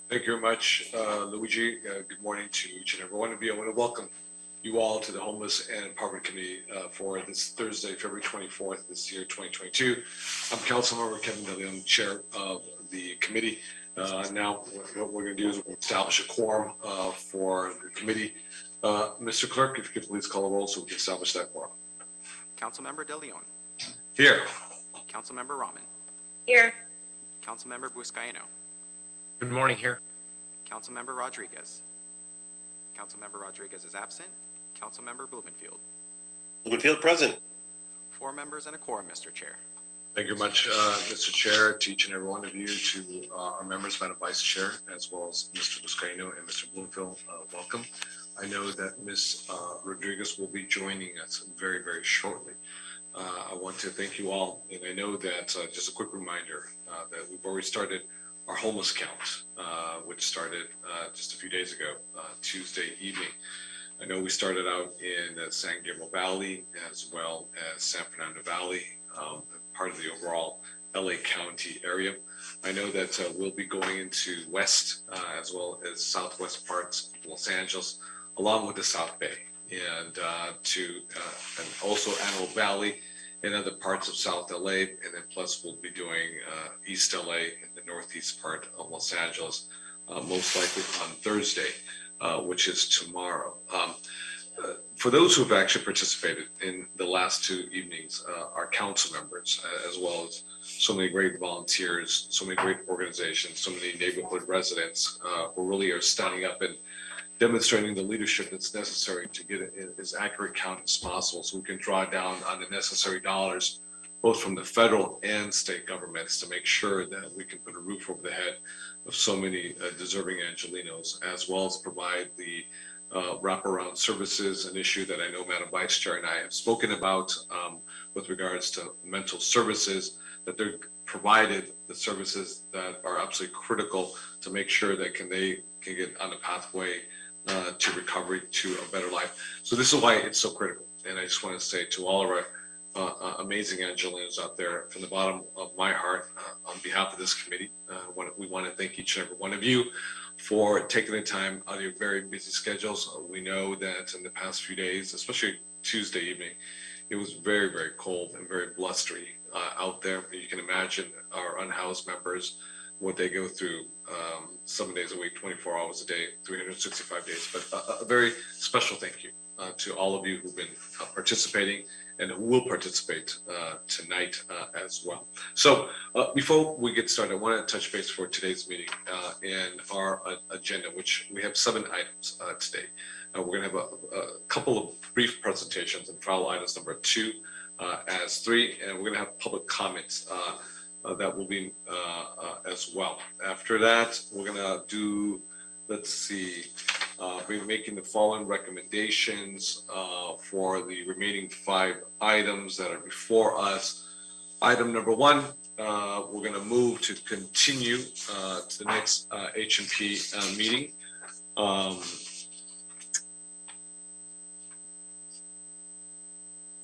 Thank you very much, Luigi. Good morning to each and every one of you. I want to welcome you all to the Homeless and Poverty Committee for this Thursday, February 24th, this year, 2022. I'm Councilmember Kevin DeLeon, Chair of the committee. Now, what we're going to do is establish a quorum for the committee. Mr. Clerk, if you could please call a roll so we can establish that quorum. Councilmember DeLeon. Here. Councilmember Rahman. Here. Councilmember Buscaino. Good morning here. Councilmember Rodriguez. Councilmember Rodriguez is absent. Councilmember Blumenfield. Blumenfield present. 4 members and a quorum, Mr. Chair. Thank you very much, Mr. Chair, to each and every one of you, to our members, Madam Vice Chair, as well as Mr. Buscaino and Mr. Bloomfield. Welcome. I know that Ms. Rodriguez will be joining us very, very shortly. I want to thank you all, and I know that just a quick reminder that we've already started our homeless count, which started just a few days ago, Tuesday evening. I know we started out in San Gabriel Valley as well as San Fernando Valley, part of the overall LA County area. I know that we'll be going into west as well as southwest parts of Los Angeles, along with the South Bay, and and also Antelope Valley and other parts of South LA, and then plus we'll be doing East LA and the northeast part of Los Angeles, most likely on Thursday, which is tomorrow. For those who have actually participated in the last 2 evenings, our council members, as well as so many great volunteers, so many great organizations, so many neighborhood residents who really are standing up and demonstrating the leadership that's necessary to get as accurate count as possible so we can draw down on the necessary dollars, both from the federal and state governments, to make sure that we can put a roof over the head of so many deserving Angelenos, as well as provide the wraparound services, an issue that I know Madam Vice Chair and I have spoken about with regards to mental services, that they're provided the services that are absolutely critical to make sure that they can get on the pathway to recovery, to a better life. So this is why it's so critical. And I just want to say to all of our amazing Angelenos out there, from the bottom of my heart, on behalf of this committee, we want to thank each and every one of you for taking the time out of your very busy schedules. We know that in the past few days, especially Tuesday evening, it was very, very cold and very blustery out there. You can imagine our unhoused members, what they go through 7 days a week, 24 hours a day, 365 days. But a very special thank you to all of you who've been participating and who will participate tonight as well. So before we get started, I want to touch base for today's meeting and our agenda, which we have 7 items today. We're going to have a couple of brief presentations and file items number 2 as 3, and we're going to have public comments that will be as well. After that, we're going to do, let's see, we're making the following recommendations for the remaining 5 items that are before us. Item number 1, we're going to move to continue to the next H&P meeting.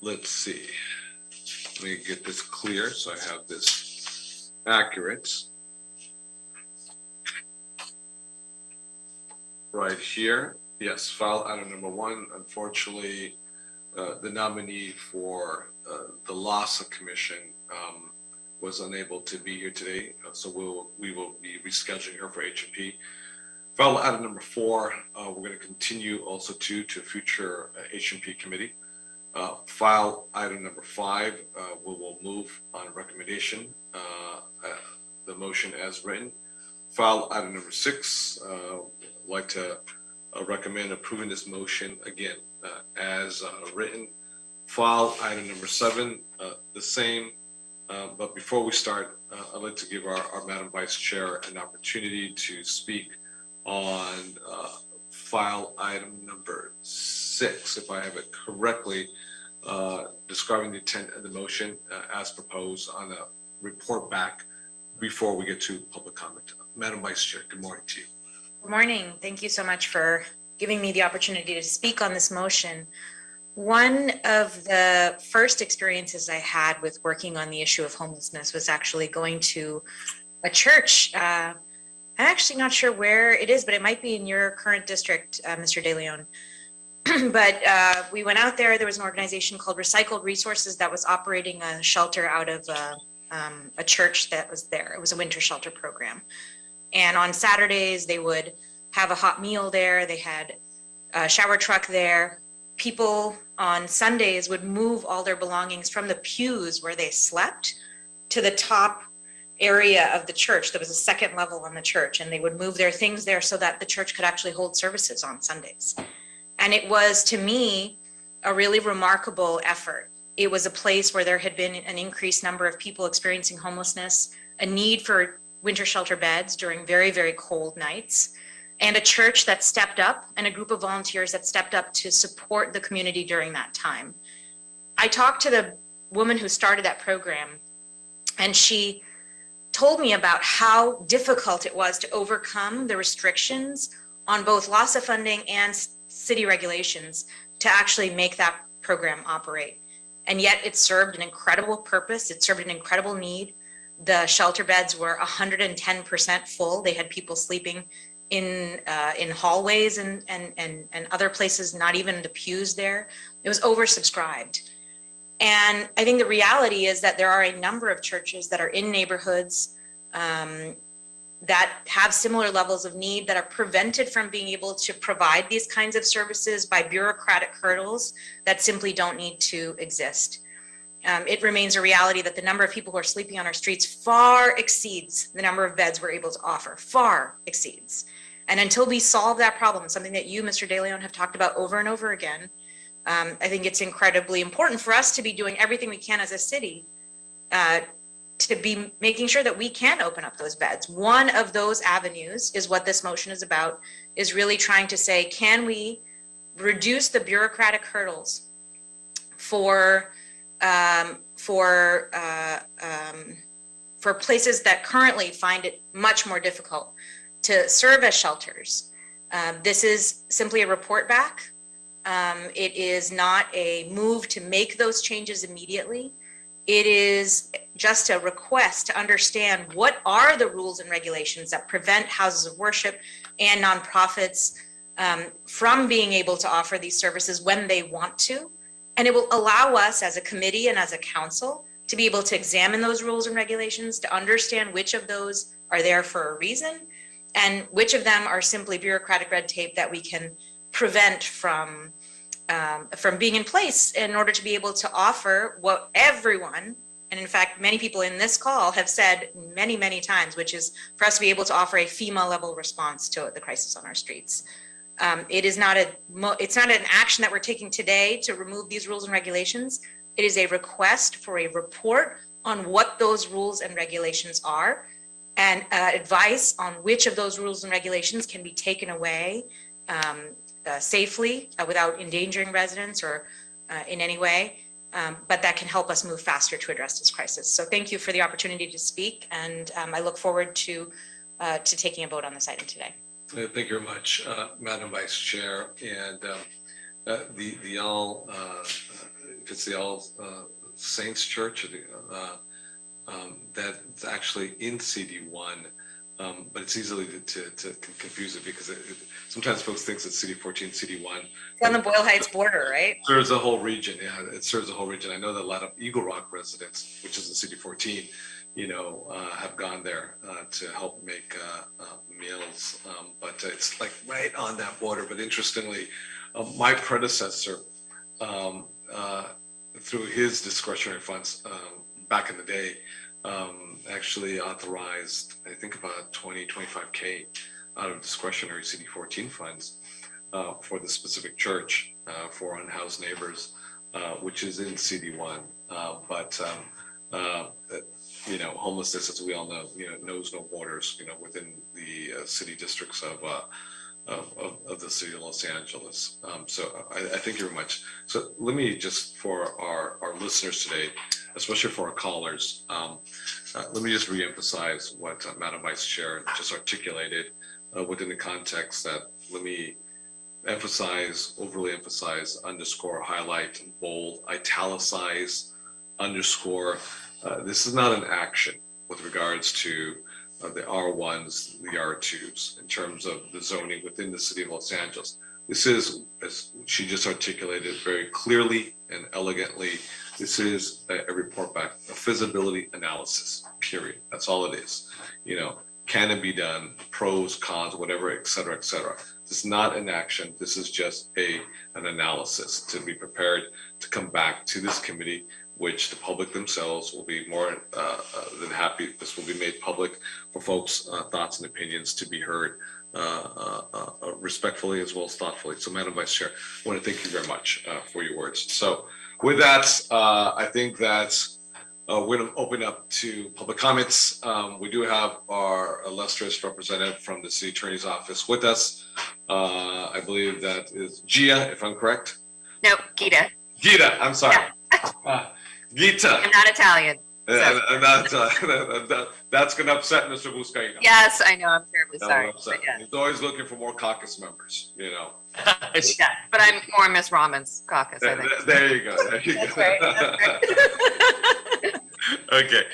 Let's see. Let me get this clear so I have this accurate. Right here, yes, file item number 1. Unfortunately, the nominee for the LASA commission was unable to be here today, so we will be rescheduling her for H&P. File item number 4, we're going to continue also to future H&P committee. File item number 5, we will move on recommendation, the motion as written. File item number 6, I'd like to recommend approving this motion again as written. File item number 7, the same. But before we start, I'd like to give our Madam Vice Chair an opportunity to speak on file item number 6, if I have it correctly, describing the intent of the motion as proposed on the report back before we get to public comment. Madam Vice Chair, good morning to you. Good morning. Thank you so much for giving me the opportunity to speak on this motion. One of the first experiences I had with working on the issue of homelessness was actually going to a church I'm actually not sure where it is, but it might be in your current district, Mr. De Leon. But we went out there. There was an organization called Recycled Resources that was operating a shelter out of a church that was there. It was a winter shelter program. And on Saturdays, they would have a hot meal there. They had a shower truck there. People on Sundays would move all their belongings from the pews where they slept to the top area of the church. There was a second level on the church, and they would move their things there so that the church could actually hold services on Sundays. And it was, to me, a really remarkable effort. It was a place where there had been an increased number of people experiencing homelessness, a need for winter shelter beds during very, very cold nights, and a church that stepped up and a group of volunteers that stepped up to support the community during that time. I talked to the woman who started that program, and she told me about how difficult it was to overcome the restrictions on both loss of funding and city regulations to actually make that program operate. And yet it served an incredible purpose. It served an incredible need. The shelter beds were 110% full. They had people sleeping in hallways and other places, not even the pews there. It was oversubscribed. And I think the reality is that there are a number of churches that are in neighborhoods that have similar levels of need, that are prevented from being able to provide these kinds of services by bureaucratic hurdles that simply don't need to exist. It remains a reality that the number of people who are sleeping on our streets far exceeds the number of beds we're able to offer, far exceeds. And until we solve that problem, something that you, Mr. De Leon, have talked about over and over again, I think it's incredibly important for us to be doing everything we can as a city to be making sure that we can open up those beds. One of those avenues is what this motion is about, is really trying to say, can we reduce the bureaucratic hurdles for places that currently find it much more difficult to serve as shelters. This is simply a report back. It is not a move to make those changes immediately. It is just a request to understand what are the rules and regulations that prevent houses of worship and nonprofits from being able to offer these services when they want to. And it will allow us as a committee and as a council to be able to examine those rules and regulations, to understand which of those are there for a reason and which of them are simply bureaucratic red tape that we can prevent from being in place in order to be able to offer what everyone, and in fact, many people in this call have said many, many times, which is for us to be able to offer a FEMA level response to the crisis on our streets. It's not an action that we're taking today to remove these rules and regulations. It is a request for a report on what those rules and regulations are, and advice on which of those rules and regulations can be taken away safely without endangering residents or in any way, but that can help us move faster to address this crisis. So thank you for the opportunity to speak, and I look forward to taking a vote on this item today. Thank you very much, Madam Vice Chair. And the All, if it's the All Saints Church, that's actually in CD1, but it's easily to confuse it because sometimes folks think it's CD14, CD1. It's on the Boyle Heights border, right? It serves the whole region. Yeah, it serves the whole region. I know that a lot of Eagle Rock residents, which is in CD14, have gone there to help make meals, but it's like right on that border. But interestingly, my predecessor, through his discretionary funds back in the day, actually authorized, I think, about 25K out of discretionary CD14 funds for the specific church for unhoused neighbors, which is in CD1. But homelessness, as we all know, knows no borders, within the city districts of the city of Los Angeles. So I thank you very much. So let me just, for our listeners today, especially for our callers, let me just reemphasize what Madam Vice Chair just articulated within the context that, let me emphasize, overly emphasize, underscore, highlight, bold, italicize, underscore. This is not an action with regards to the R1s, the R2s, in terms of the zoning within the city of Los Angeles. This is, as she just articulated very clearly and elegantly, this is a report back, a feasibility analysis, period. That's all it is. You know, can it be done? Pros, cons, whatever, et cetera, et cetera. This is not an action. This is just an analysis to be prepared to come back to this committee, which the public themselves will be more than happy. This will be made public for folks' thoughts and opinions to be heard respectfully as well as thoughtfully. So, Madam Vice Chair, I want to thank you very much for your words. So, with that, I think that we're going to open up to public comments. We do have our illustrious representative from the City Attorney's Office with us. I believe that is Gia, if I'm correct. No, Gita. Gita, I'm sorry. Gita. I'm not Italian. So. And that's going to upset Mr. Buscaino. Yes, I know. I'm terribly That sorry. will upset But him. He's always looking for more caucus members, you know. yeah, but I'm more Miss Raman's caucus, I think. There you go. There you That's go. right. That's right. Okay.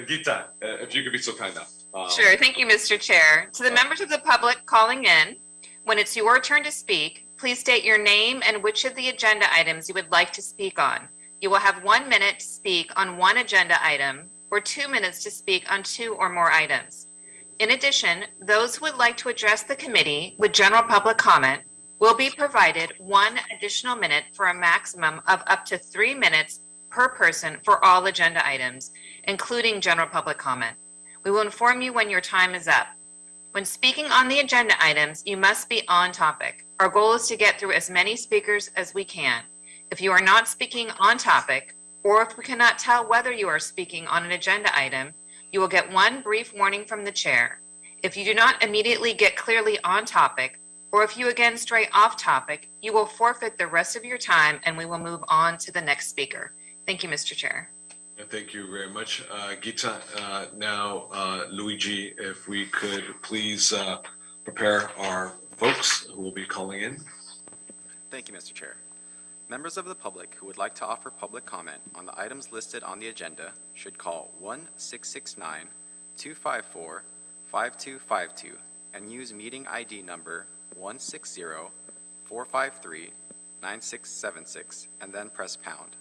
Gita, if you could be so kind now. Sure. Thank you, Mr. Chair. To the members of the public calling in, when it's your turn to speak, please state your name and which of the agenda items you would like to speak on. You will have 1 minute to speak on one agenda item or 2 minutes to speak on 2 or more items. In addition, those who would like to address the committee with general public comment will be provided 1 additional minute for a maximum of up to 3 minutes per person for all agenda items, including general public comment. We will inform you when your time is up. When speaking on the agenda items, you must be on topic. Our goal is to get through as many speakers as we can. If you are not speaking on topic, or if we cannot tell whether you are speaking on an agenda item, you will get 1 brief warning from the chair. If you do not immediately get clearly on topic, or if you again stray off topic, you will forfeit the rest of your time and we will move on to the next speaker. Thank you, Mr. Chair. Thank you very much, Gita. Now, Luigi, if we could please prepare our folks who will be calling in. Thank you, Mr. Chair. Members of the public who would like to offer public comment on the items listed on the agenda should call 1-669-254-5252 and use meeting ID number 160-453-9676 and then press pound.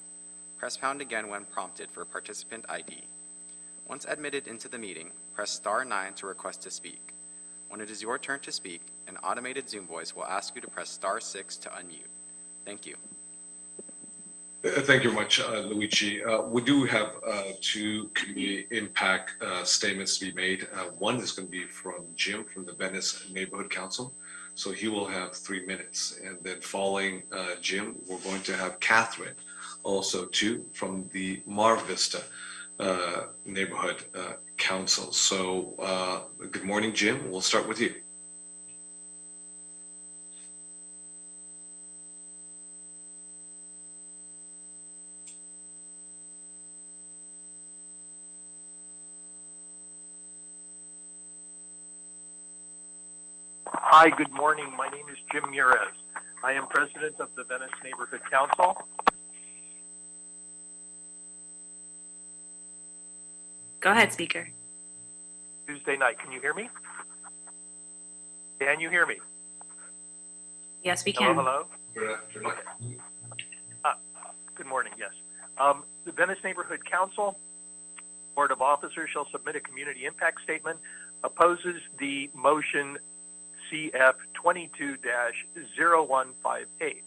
Press pound again when prompted for participant ID. Once admitted into the meeting, press star 9 to request to speak. When it is your turn to speak, an automated Zoom voice will ask you to press star 6 to unmute. Thank you. Thank you very much, Luigi. We do have 2 community impact statements to be made. One is going to be from Jim from the Venice Neighborhood Council. So he will have 3 minutes. And then following Jim, we're going to have Catherine, also too, from the Mar Vista Neighborhood Council. So good morning, Jim. We'll start with you. Hi, good morning. My name is Jim Murez. I am president of the Venice Neighborhood Council. Go ahead, speaker. Tuesday night. Can you hear me? Can you hear me? Yes, we Hello, can. hello. Okay. Good morning, yes. The Venice Neighborhood Council, Board of Officers shall submit a community impact statement, opposes the motion CF 22-0158,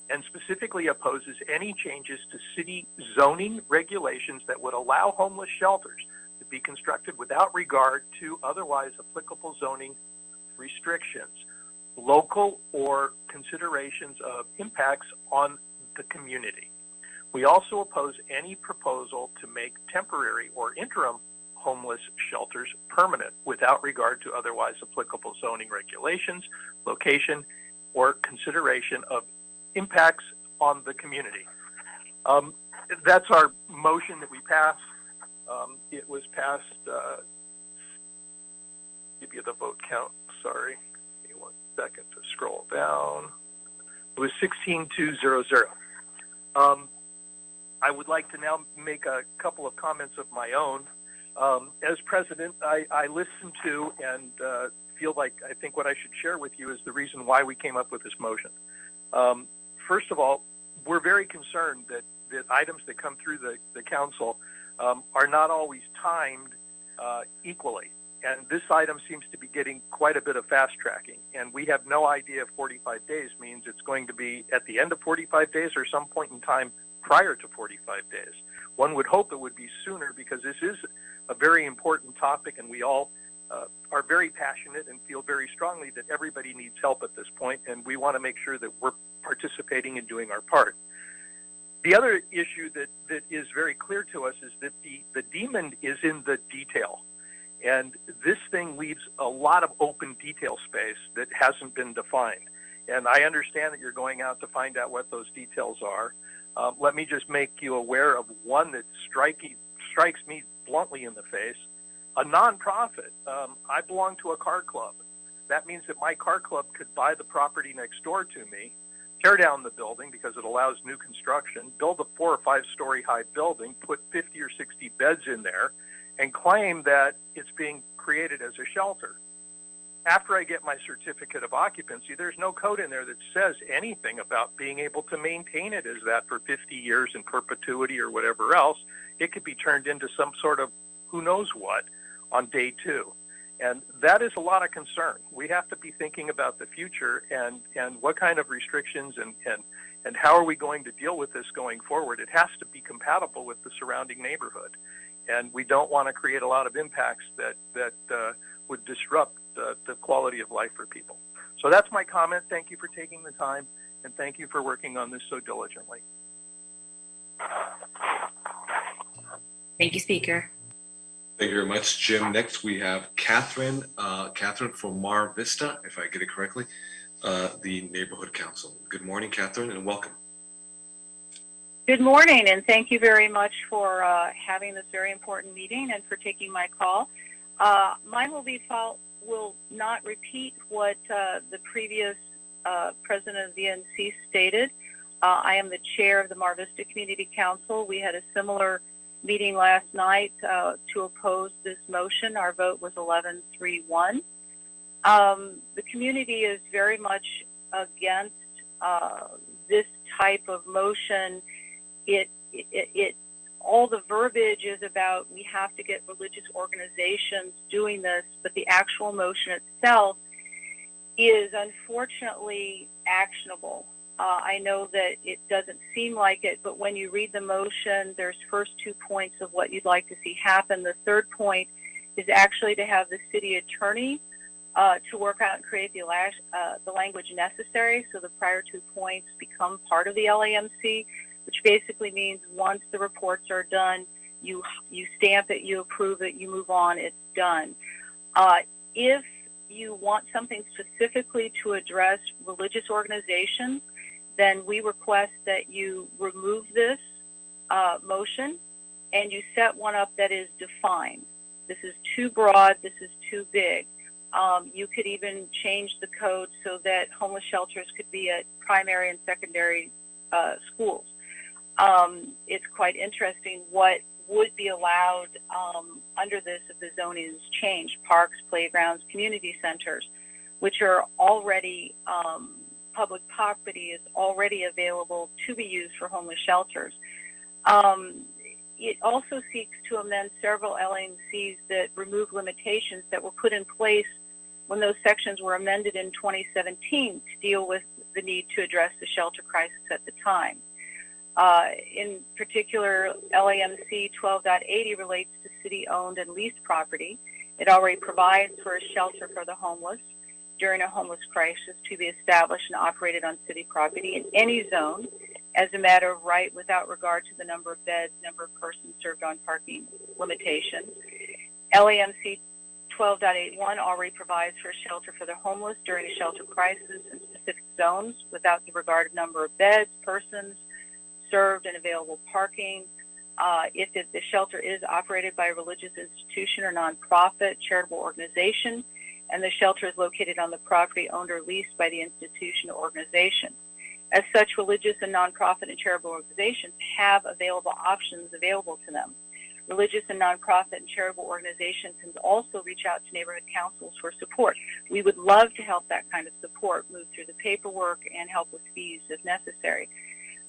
and specifically opposes any changes to city zoning regulations that would allow homeless shelters to be constructed without regard to otherwise applicable zoning restrictions, local or considerations of impacts on the community. We also oppose any proposal to make temporary or interim homeless shelters permanent without regard to otherwise applicable zoning regulations, location, or consideration of impacts on the community. That's our motion that we passed. It was passed, give you the vote count, sorry. Give me 1 second to scroll down. It was 16-200. I would like to now make a couple of comments of my own. As president, I listened to and feel like I think what I should share with you is the reason why we came up with this motion. First of all, we're very concerned that items that come through the council are not always timed equally. And this item seems to be getting quite a bit of fast tracking. And we have no idea if 45 days means it's going to be at the end of 45 days or some point in time prior to 45 days. One would hope it would be sooner because this is a very important topic and we all are very passionate and feel very strongly that everybody needs help at this point, and we want to make sure that we're participating and doing our part. The other issue that is very clear to us is that the demon is in the detail. And this thing leaves a lot of open detail space that hasn't been defined. And I understand that you're going out to find out what those details are. Let me just make you aware of one that strikes me bluntly in the face. A nonprofit. I belong to a car club. That means that my car club could buy the property next door to me, tear down the building because it allows new construction, build a 4 or 5 story high building, put 50 or 60 beds in there, and claim that it's being created as a shelter. After I get my certificate of occupancy, there's no code in there that says anything about being able to maintain it as that for 50 years in perpetuity or whatever else. It could be turned into some sort of who knows what on day 2. And that is a lot of concern. We have to be thinking about the future and what kind of restrictions and how are we going to deal with this going forward. It has to be compatible with the surrounding neighborhood. And we don't want to create a lot of impacts that would disrupt the quality of life for people. So that's my comment. Thank you for taking the time, and thank you for working on this so diligently. Thank you, Speaker. Thank you very much, Jim. Next, we have Catherine. Catherine from Mar Vista, if I get it correctly, the Neighborhood Council. Good morning, Catherine, and welcome. Good morning, and thank you very much for having this very important meeting and for taking my call. Mine will not repeat what the previous president of the NC stated. I am the chair of the Mar Vista Community Council. We had a similar meeting last night to oppose this motion. Our vote was 11-3-1. The community is very much against this type of motion. All the verbiage is about we have to get religious organizations doing this, but the actual motion itself is unfortunately actionable. I know that it doesn't seem like it, but when you read the motion, there's first 2 points of what you'd like to see happen. The third point is actually to have the city attorney to work out and create the language necessary so the prior 2 points become part of the LAMC, which basically means once the reports are done, you stamp it, you approve it, you move on, it's done. If you want something specifically to address religious organizations, then we request that you remove this motion and you set one up that is defined. This is too broad, this is too big. You could even change the code so that homeless shelters could be at primary and secondary schools. It's quite interesting what would be allowed under this if the zoning is changed. Parks, playgrounds, community centers, which are already public property, is already available to be used for homeless shelters. It also seeks to amend several LAMCs that remove limitations that were put in place when those sections were amended in 2017 to deal with the need to address the shelter crisis at the time. In particular, LAMC 12.80 relates to city-owned and leased property. It already provides for a shelter for the homeless during a homeless crisis to be established and operated on city property in any zone as a matter of right without regard to the number of beds, number of persons served on parking limitations. LAMC 12.81 already provides for a shelter for the homeless during a shelter crisis in specific zones without the regard of number of beds, persons served, and available parking. If the shelter is operated by a religious institution or nonprofit charitable organization, and the shelter is located on the property owned or leased by the institution or organization. As such, religious and nonprofit and charitable organizations have available options available to them. Religious and nonprofit and charitable organizations can also reach out to neighborhood councils for support. We would love to help that kind of support move through the paperwork and help with fees if necessary.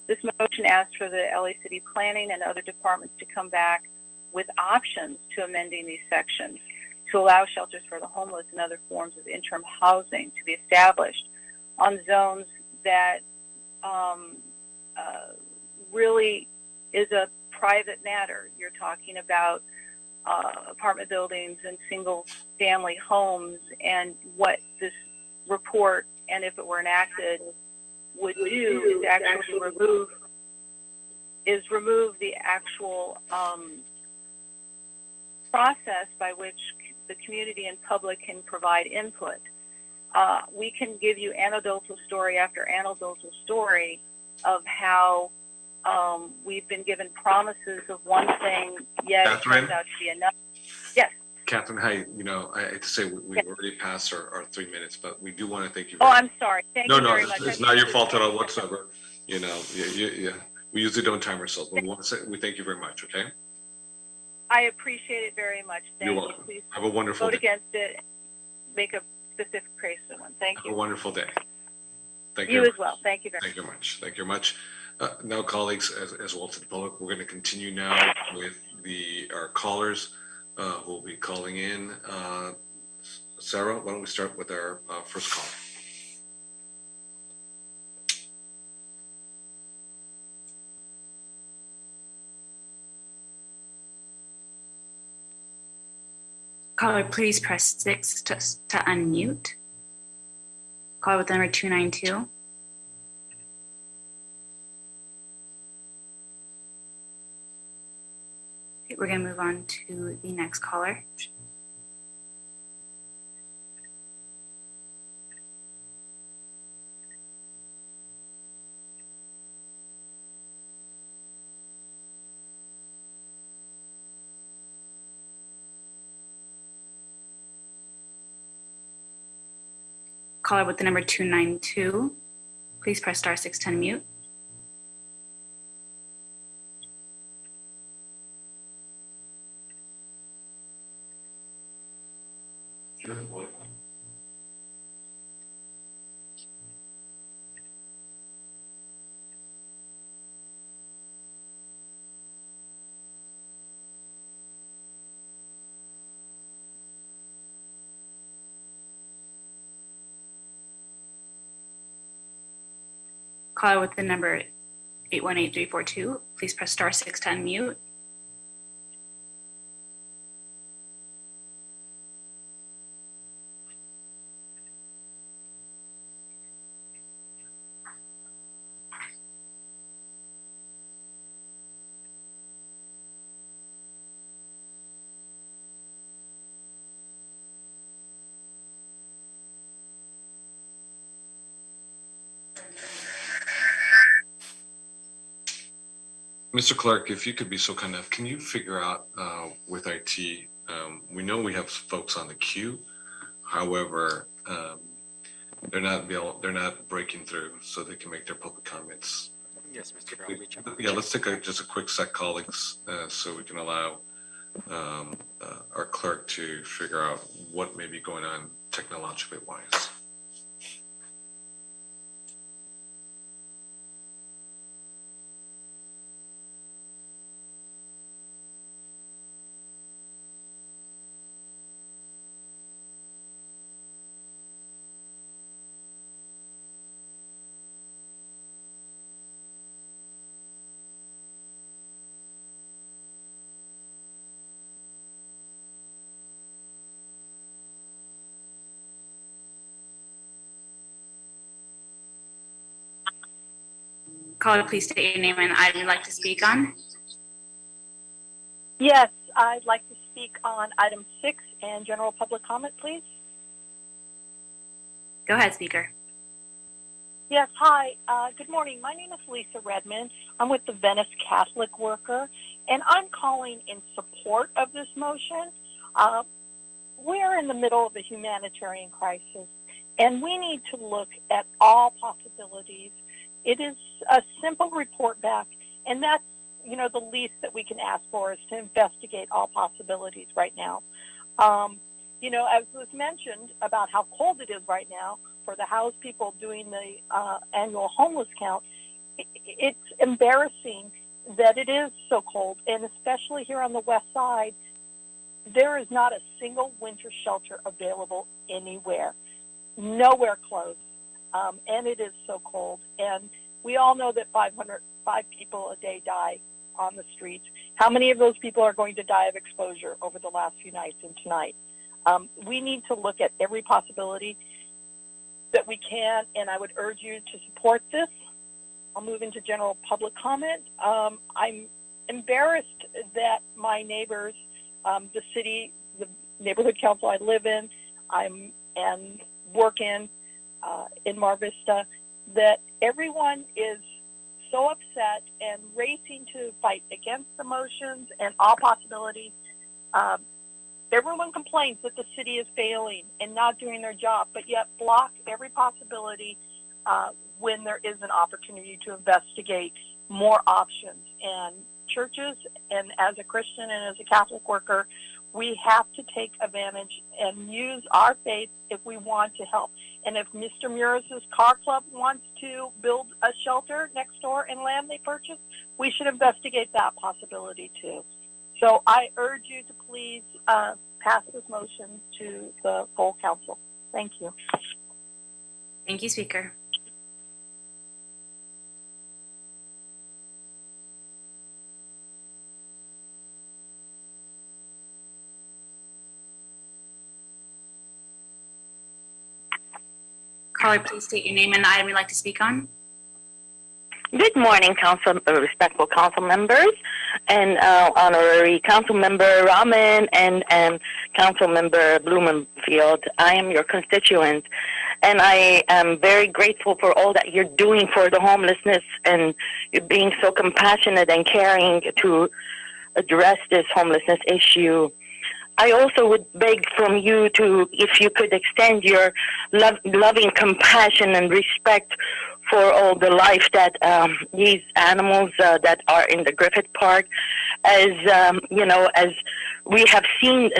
This motion asks for the LA City Planning and other departments to come back with options to amending these sections to allow shelters for the homeless and other forms of interim housing to be established on zones that really is a private matter. You're talking about apartment buildings and single-family homes, and what this report, and if it were enacted, would do is actually remove the actual process by which the community and public can provide input. We can give you anecdotal story after anecdotal story of how we've been given promises of one thing, yet Catherine? it turns out to be another. Yes. Catherine, hi, I hate to say we've already passed our 3 minutes, but we do want to thank you. Oh, I'm sorry. Thank you No, very much. it's not your fault at all whatsoever. Yeah. We usually don't time ourselves, but we thank you very much, okay? I appreciate it very much. Thank You're you. welcome. Please Have a wonderful vote day. against it. Make a specific case for one. Thank Have a you. wonderful day. Thank You you. as well. Thank you very much. Thank you very much. Thank you very much. Now, colleagues, as well to the public, we're going to continue now with our callers who will be calling in. Sarah, why don't we start with our first call? Caller, please press 6 to unmute. Caller with number 292. Okay, we're going to move on to the next caller. Caller with the number 292, please press star 6 to unmute. Caller with the number 818342, please press star 6 to unmute. Mr. Clark, if you could be so kind of, can you figure out with IT, we know we have folks on the queue, however, they're not breaking through so they can make their public comments. Yes, Mr. Brown, reach out. Yeah, let's take just a quick sec, colleagues, so we can allow our clerk to figure out what may be going on technologically wise. Caller, please state your name and item you'd like to speak on. Yes, I'd like to speak on item 6 and general public comment, please. Go ahead, speaker. Yes, hi. Good morning. My name is Lisa Redmond. I'm with the Venice Catholic Worker, and I'm calling in support of this motion. We're in the middle of a humanitarian crisis, and we need to look at all possibilities. It is a simple report back, and that's, the least that we can ask for is to investigate all possibilities right now. As was mentioned about how cold it is right now for the house people doing the annual homeless count, it's embarrassing that it is so cold, and especially here on the west side, there is not a single winter shelter available anywhere, nowhere close, and it is so cold. And we all know that 505 people a day die on the streets. How many of those people are going to die of exposure over the last few nights and tonight? We need to look at every possibility that we can, and I would urge you to support this. I'll move into general public comment. I'm embarrassed that my neighbors, the city, the neighborhood council I live in, and work in Mar Vista, that everyone is so upset and racing to fight against the motions and all possibilities. Everyone complains that the city is failing and not doing their job, but yet block every possibility when there is an opportunity to investigate more options. And churches, and as a Christian and as a Catholic worker, we have to take advantage and use our faith if we want to help. And if Mr. Muris's car club wants to build a shelter next door in land they purchased, we should investigate that possibility too. So I urge you to please pass this motion to the full council. Thank you. Thank you, Speaker. Caller, please state your name and the item you'd like to speak on. Good morning, respectful council members, and honorary council member Rahman and council member Blumenfield. I am your constituent, and I am very grateful for all that you're doing for the homelessness, and you're being so compassionate and caring to address this homelessness issue. I also would beg from you to, if you could extend your loving compassion and respect for all the life that these animals that are in the Griffith Park, as as we have seen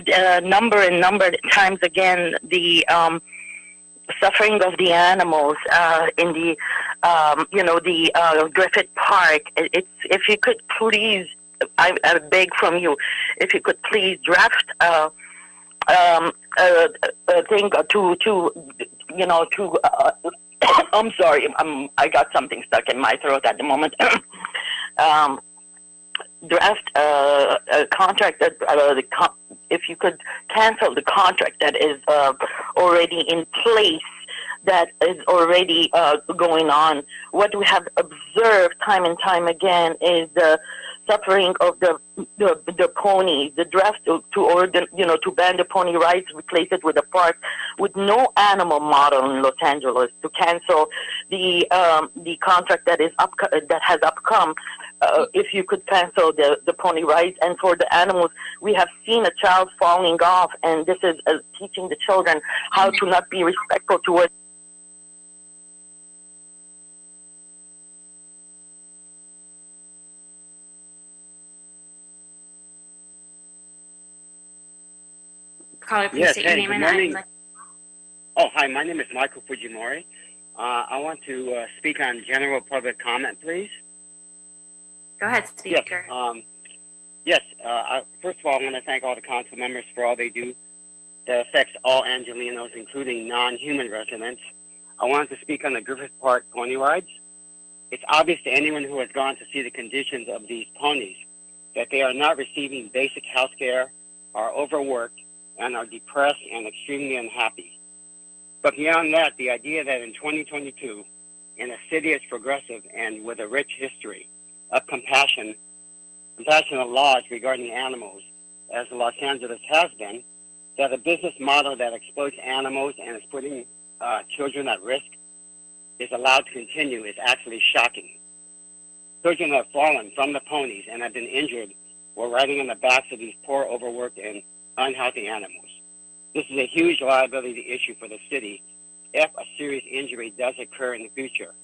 number and times again, the suffering of the animals in the Griffith Park. If you could please, I beg from you, if you could please draft a thing to I'm sorry, I got something stuck in my throat at the moment. Draft a contract that if you could cancel the contract that is already in place, that is already going on. What we have observed time and time again is the suffering of the pony. The draft to order, to ban the pony rides, replace it with a park with no animal model in Los Angeles. To cancel the contract that has upcome. If you could cancel the pony rides, and for the animals, we have seen a child falling off, and this is teaching the children how to not be respectful towards. Caller, please Yes, state your name and morning. item. Oh, hi, my name is Michael Fujimori. I want to speak on general public comment, please. Go ahead, Speaker. Yes, first of all, I want to thank all the council members for all they do that affects all Angelenos, including non-human residents. I wanted to speak on the Griffith Park pony rides. It's obvious to anyone who has gone to see the conditions of these ponies that they are not receiving basic health care, are overworked, and are depressed and extremely unhappy. But beyond that, the idea that in 2022, in a city as progressive and with a rich history of compassionate laws regarding animals, as Los Angeles has been, that a business model that exploits animals and is putting children at risk is allowed to continue is actually shocking. Children have fallen from the ponies and have been injured while riding on the backs of these poor, overworked, and unhealthy animals. This is a huge liability issue for the city if a serious injury does occur in the future.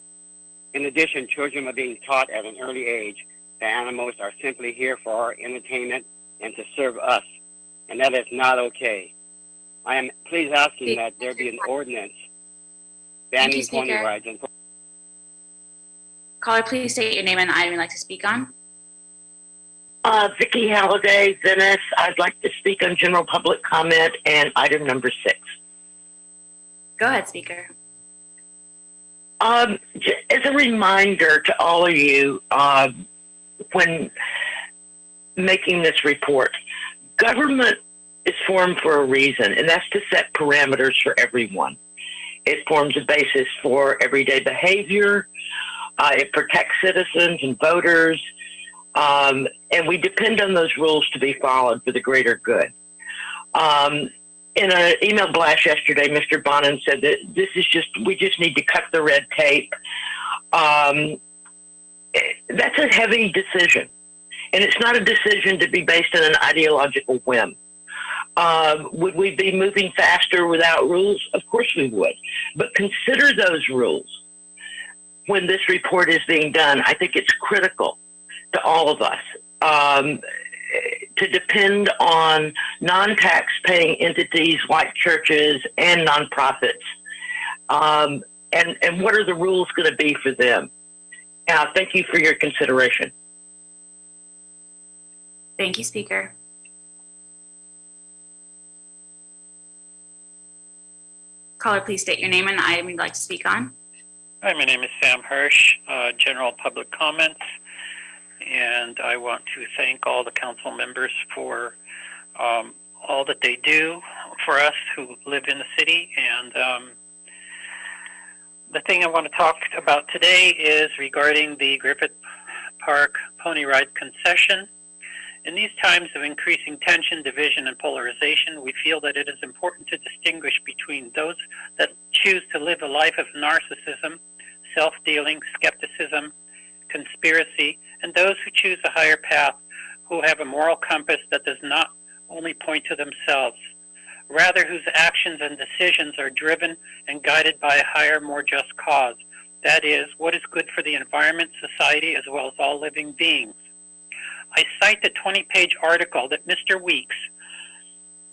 In addition, children are being taught at an early age The animals are simply here for our entertainment and to serve us, and that is not okay. I am please asking that there be an ordinance banning pony Speaker. rides and Caller, please state your name and the item you'd like to speak on. Vicki Halliday, Venice. I'd like to speak on general public comment and item number 6. Go ahead, speaker. As a reminder to all of you, when making this report, government is formed for a reason, and that's to set parameters for everyone. It forms a basis for everyday behavior. It protects citizens and voters, and we depend on those rules to be followed for the greater good. In an email blast yesterday, Mr. Bonin said that we just need to cut the red tape. That's a heavy decision, and it's not a decision to be based on an ideological whim. Would we be moving faster without rules? Of course we would. But consider those rules when this report is being done. I think it's critical to all of us to depend on non-tax-paying entities like churches and nonprofits. And what are the rules going to be for them? Thank you for your consideration. Thank you, speaker. Caller, please state your name and the item you'd like to speak on. Hi, my name is Sam Hirsch, General Public Comments, and I want to thank all the council members for all that they do for us who live in the city. And the thing I want to talk about today is regarding the Griffith Park Pony Ride concession. In these times of increasing tension, division, and polarization, we feel that it is important to distinguish between those that choose to live a life of narcissism, self-dealing, skepticism, conspiracy, and those who choose a higher path, who have a moral compass that does not only point to themselves, rather whose actions and decisions are driven and guided by a higher, more just cause. That is, what is good for the environment, society, as well as all living beings. I cite the 20-page article that Mr. Weeks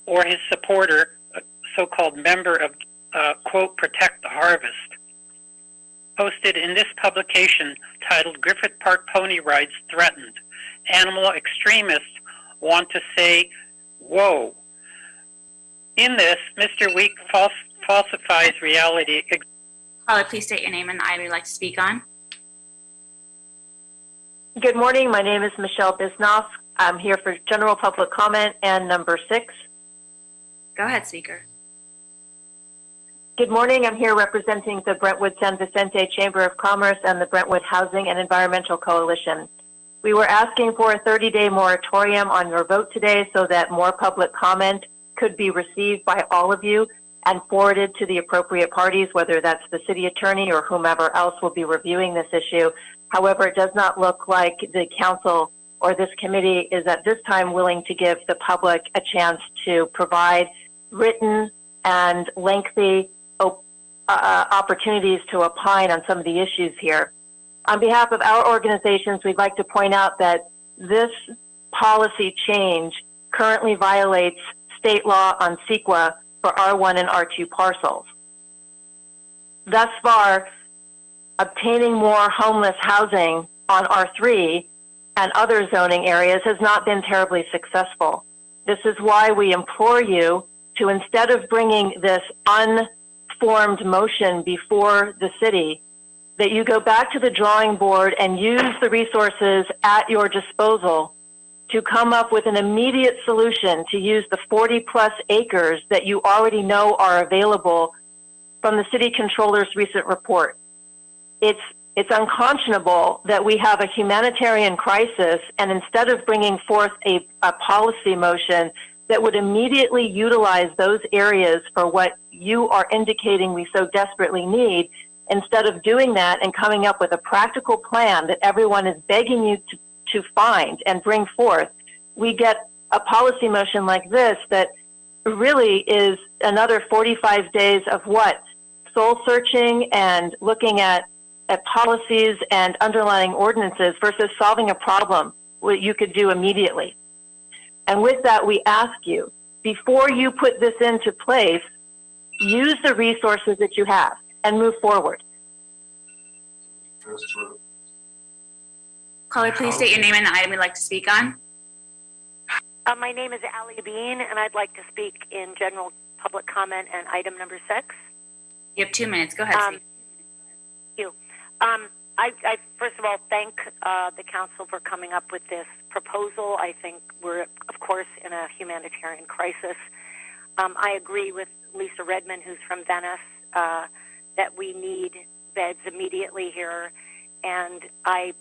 or his supporter, a so-called member of, quote, Protect the Harvest, posted in this publication titled Griffith Park Pony Rides Threatened. Animal extremists want to say, whoa. In this, Mr. Weeks falsifies reality. Caller, please state your name and the item you'd like to speak on. Good morning. My name is Michelle Bisnoff. I'm here for general public comment and number 6. Go ahead, speaker. Good morning. I'm here representing the Brentwood San Vicente Chamber of Commerce and the Brentwood Housing and Environmental Coalition. We were asking for a 30-day moratorium on your vote today so that more public comment could be received by all of you and forwarded to the appropriate parties, whether that's the city attorney or whomever else will be reviewing this issue. However, it does not look like the council or this committee is at this time willing to give the public a chance to provide written and lengthy opportunities to opine on some of the issues here. On behalf of our organizations, we'd like to point out that this policy change currently violates state law on CEQA for R1 and R2 parcels. Thus far, obtaining more homeless housing on R3 and other zoning areas has not been terribly successful. This is why we implore you to, instead of bringing this unformed motion before the city, that you go back to the drawing board and use the resources at your disposal to come up with an immediate solution to use the 40-plus acres that you already know are available from the city controller's recent report. It's unconscionable that we have a humanitarian crisis, and instead of bringing forth a policy motion that would immediately utilize those areas for what you are indicating we so desperately need, instead of doing that and coming up with a practical plan that everyone is begging you to find and bring forth, we get a policy motion like this that really is another 45 days of what? Soul searching and looking at at policies and underlying ordinances versus solving a problem, what you could do immediately. And with that, we ask you, before you put this into place, use the resources that you have and move forward. Caller, please state your name and the item you'd like to speak on. My name is Allie Bean, and I'd like to speak in general public comment and item number 6. You have 2 minutes. Go ahead, Thank you. I first of all thank the council for coming up with this proposal. I think we're, of course, in a humanitarian crisis. I agree with Lisa Redmond, who's from Venice, that we need beds immediately here. And I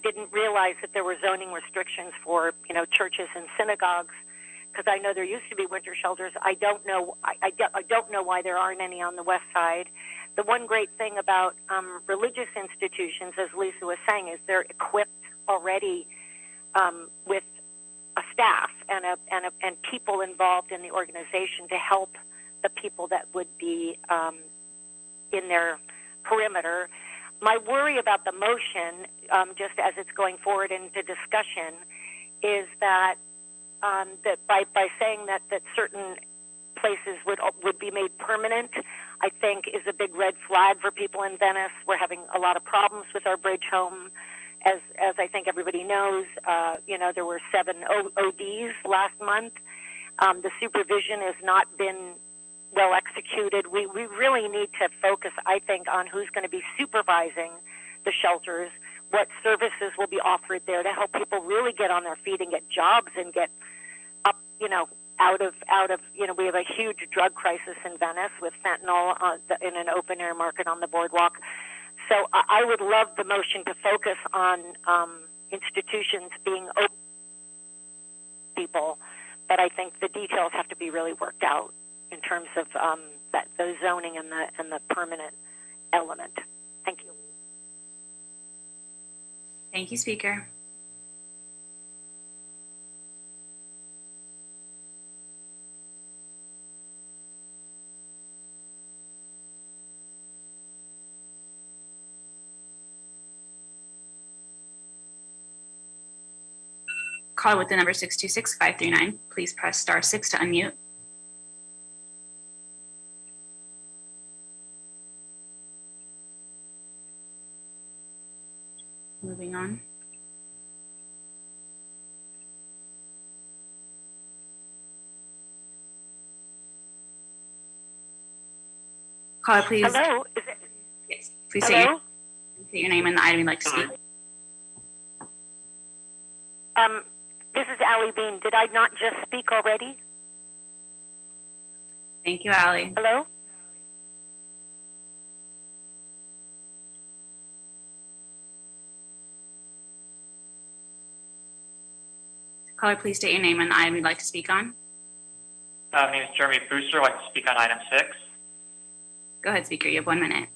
didn't realize that there were zoning restrictions for, churches and synagogues, because I know there used to be winter shelters. I don't know why there aren't any on the west side. The one great thing about religious institutions, as Lisa was saying, is they're equipped already with a staff and people involved in the organization to help the people that would be in their perimeter. My worry about the motion, just as it's going forward into discussion, is that that by saying that certain places would be made permanent, I think is a big red flag for people in Venice. We're having a lot of problems with our bridge home. As I think everybody knows, there were 7 ODs last month. The supervision has not been well executed. We really need to focus, I think, on who's going to be supervising the shelters, what services will be offered there to help people really get on their feet and get jobs and get up, out of, we have a huge drug crisis in Venice with fentanyl in an open air market on the boardwalk. So I would love the motion to focus on institutions being open to people, but I think the details have to be really worked out in terms of the zoning and the permanent element. Thank you. Thank you, Speaker. Caller with the number 626-539, please press *6 to unmute. Moving on. Caller, please. Hello? Yes, please say your name and the item you'd like to speak. This is Allie Bean. Did I not just speak already? Thank you, Allie. Hello? Caller, please state your name and the item you'd like to speak on. My name is Jeremy Booster. I'd like to speak on item 6. Go ahead, Speaker. You have 1 minute.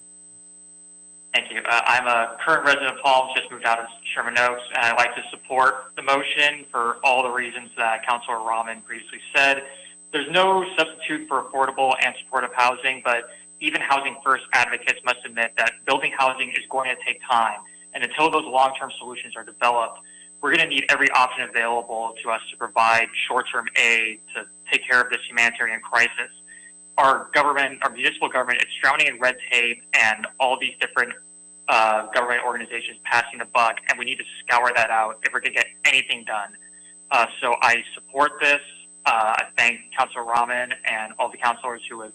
Thank you. I'm a current resident of Palms, just moved out of Sherman Oaks, and I'd like to support the motion for all the reasons that Councilor Rahman previously said. There's no substitute for affordable and supportive housing, but even Housing First advocates must admit that building housing is going to take time. And until those long-term solutions are developed, we're going to need every option available to us to provide short-term aid to take care of this humanitarian crisis. Our government, our municipal government, is drowning in red tape and all these different government organizations passing the buck, and we need to scour that out if we're going to get anything done. So I support this. I thank Councilor Rahman and all the councilors who have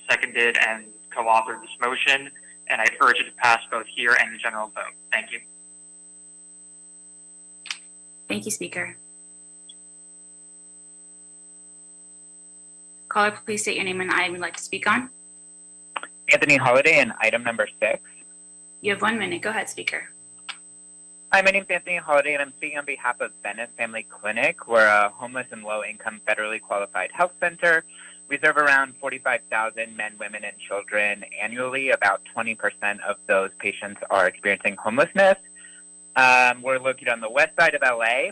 seconded and co-authored this motion, and I urge it to pass both here and the general vote. Thank you. Thank you, Speaker. Caller, please state your name and the item you'd like to speak on. Anthony Holiday and item number 6. You have 1 minute. Go ahead, Speaker. Hi, my name is Anthony Holiday, and I'm speaking on behalf of Venice Family Clinic. We're a homeless and low-income federally qualified health center. We serve around 45,000 men, women, and children annually. About 20% of those patients are experiencing homelessness. We're located on the west side of LA,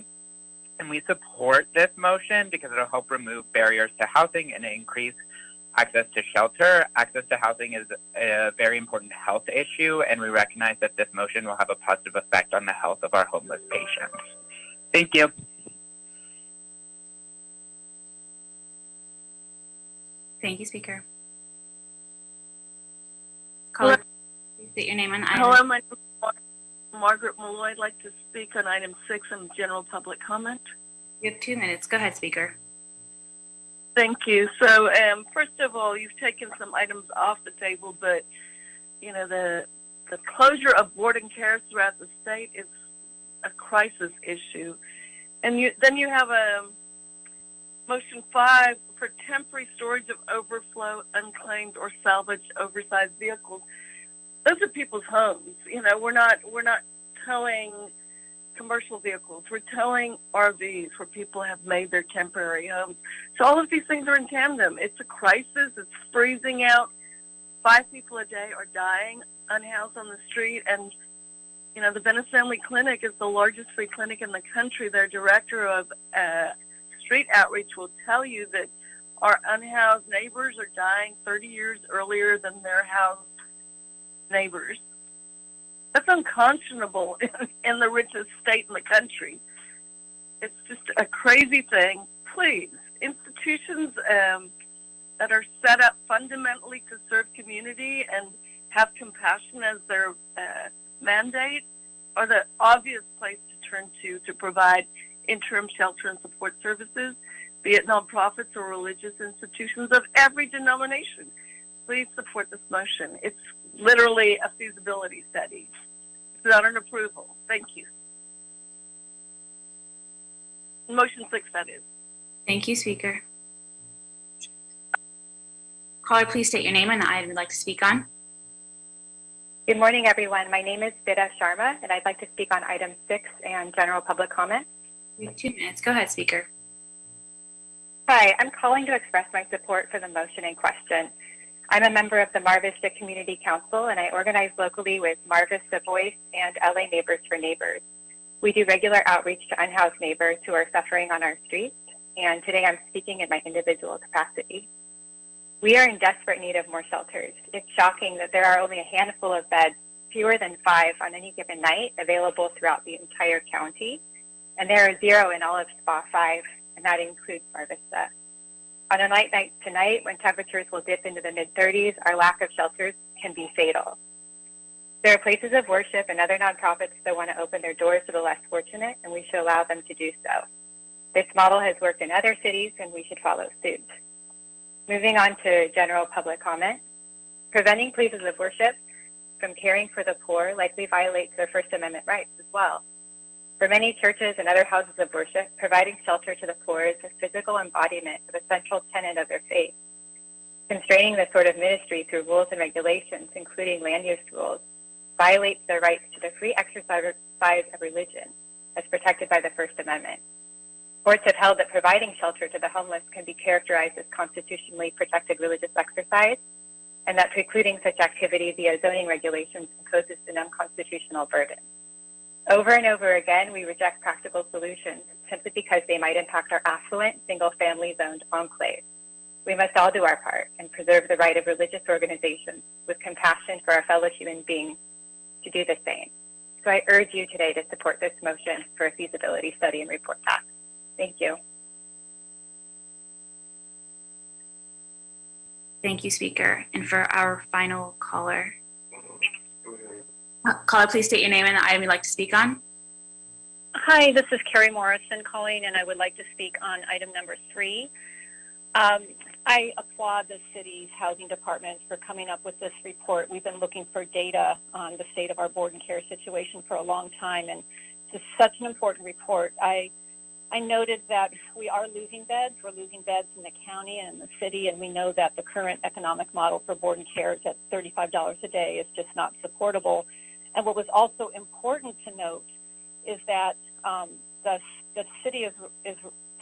and we support this motion because it'll help remove barriers to housing and increase access to shelter. Access to housing is a very important health issue, and we recognize that this motion will have a positive effect on the health of our homeless patients. Thank you. Thank you, Speaker. Caller, please state your name and item. Hello, my name is Margaret Malloy. I'd like to speak on item 6 on general public comment. You have 2 minutes. Go ahead, Speaker. Thank you. So, first of all, you've taken some items off the table, but you know the closure of boarding care throughout the state is a crisis issue, and then you have a motion 5 for temporary storage of overflow, unclaimed or salvaged oversized vehicles. Those are people's homes. You know, we're not towing commercial vehicles. We're towing RVs where people have made their temporary homes. So all of these things are in tandem. It's a crisis. It's freezing out. 5 people a day are dying unhoused on the street. And, you know, the Venice Family Clinic is the largest free clinic in the country. Their director of street outreach will tell you that our unhoused neighbors are dying 30 years earlier than their housed neighbors. That's unconscionable in the richest state in the country. It's just a crazy thing. Please, institutions that are set up fundamentally to serve community and have compassion as their mandate are the obvious place to turn to provide interim shelter and support services, be it nonprofits or religious institutions of every denomination. Please support this motion. It's literally a feasibility study. It's not an approval. Thank you. Motion 6, that is. Thank you, Speaker. Caller, please state your name and the item you'd like to speak on. Good morning, everyone. My name is Vida Sharma, and I'd like to speak on item 6 and general public comment. You have 2 minutes. Go ahead, Speaker. Hi, I'm calling to express my support for the motion in question. I'm a member of the Mar Vista Community Council, and I organize locally with Mar Vista Voice and LA Neighbors for Neighbors. We do regular outreach to unhoused neighbors who are suffering on our streets, and today I'm speaking in my individual capacity. We are in desperate need of more shelters. It's shocking that there are only a handful of beds, fewer than 5 on any given night, available throughout the entire county, and there are 0 in all of SPA 5, and that includes Mar Vista. On a night tonight, when temperatures will dip into the mid-30s, our lack of shelters can be fatal. There are places of worship and other nonprofits that want to open their doors to the less fortunate, and we should allow them to do so. This model has worked in other cities, and we should follow suit. Moving on to general public comment. Preventing places of worship from caring for the poor likely violates their First Amendment rights as well. For many churches and other houses of worship, providing shelter to the poor is a physical embodiment of a central tenet of their faith. Constraining this sort of ministry through rules and regulations, including land use rules, violates their rights to the free exercise of religion as protected by the First Amendment. Courts have held that providing shelter to the homeless can be characterized as constitutionally protected religious exercise, and that precluding such activity via zoning regulations imposes an unconstitutional burden. Over and over again, we reject practical solutions simply because they might impact our affluent, single-family zoned enclave. We must all do our part and preserve the right of religious organizations with compassion for our fellow human beings to do the same. So I urge you today to support this motion for a feasibility study and report back. Thank you. Thank you, Speaker. And for our final caller. Caller, please state your name and the item you'd like to speak on. Hi, this is Carrie Morrison calling, and I would like to speak on item number 3. I applaud the city's housing department for coming up with this report. We've been looking for data on the state of our board and care situation for a long time, and it's such an important report. I noted that we are losing beds. We're losing beds in the county and in the city, and we know that the current economic model for board and care is at $35 a day is just not supportable. And what was also important to note is that the city is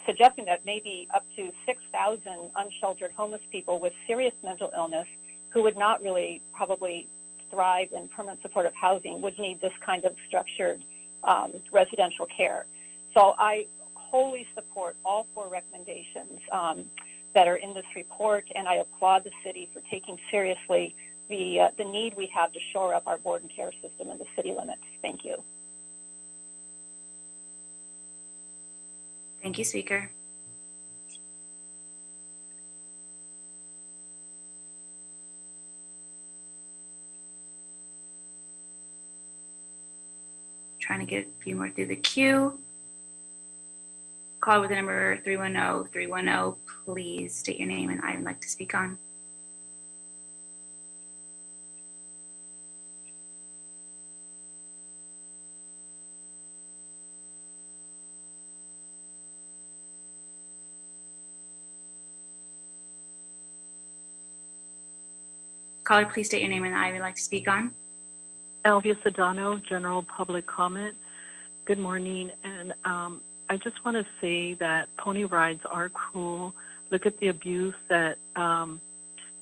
suggesting that maybe up to 6,000 unsheltered homeless people with serious mental illness who would not really probably thrive in permanent supportive housing would need this kind of structured residential care. So I wholly support all 4 recommendations that are in this report, and I applaud the city for taking seriously the need we have to shore up our board and care system in the city limits. Thank you. Thank you, Speaker. Trying to get a few more through the queue. Call with the number 310-310. Please state your name and item you'd like to speak on. Caller, please state your name and the item you'd like to speak on. Elvia Sedano, general public comment. Good morning, and I just want to say that pony rides are cruel. Look at the abuse that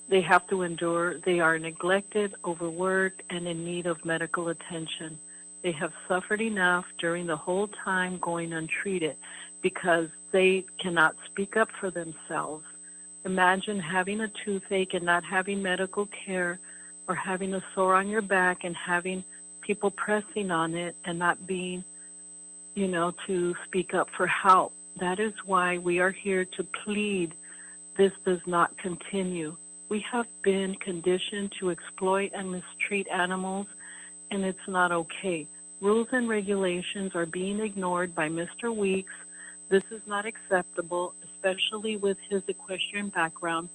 they have to endure. They are neglected, overworked, and in need of medical attention. They have suffered enough during the whole time going untreated because they cannot speak up for themselves. Imagine having a toothache and not having medical care, or having a sore on your back and having people pressing on it and not being, to speak up for help. That is why we are here to plead this does not continue. We have been conditioned to exploit and mistreat animals, and it's not okay. Rules and regulations are being ignored by Mr. Weeks. This is not acceptable, especially with his equestrian background.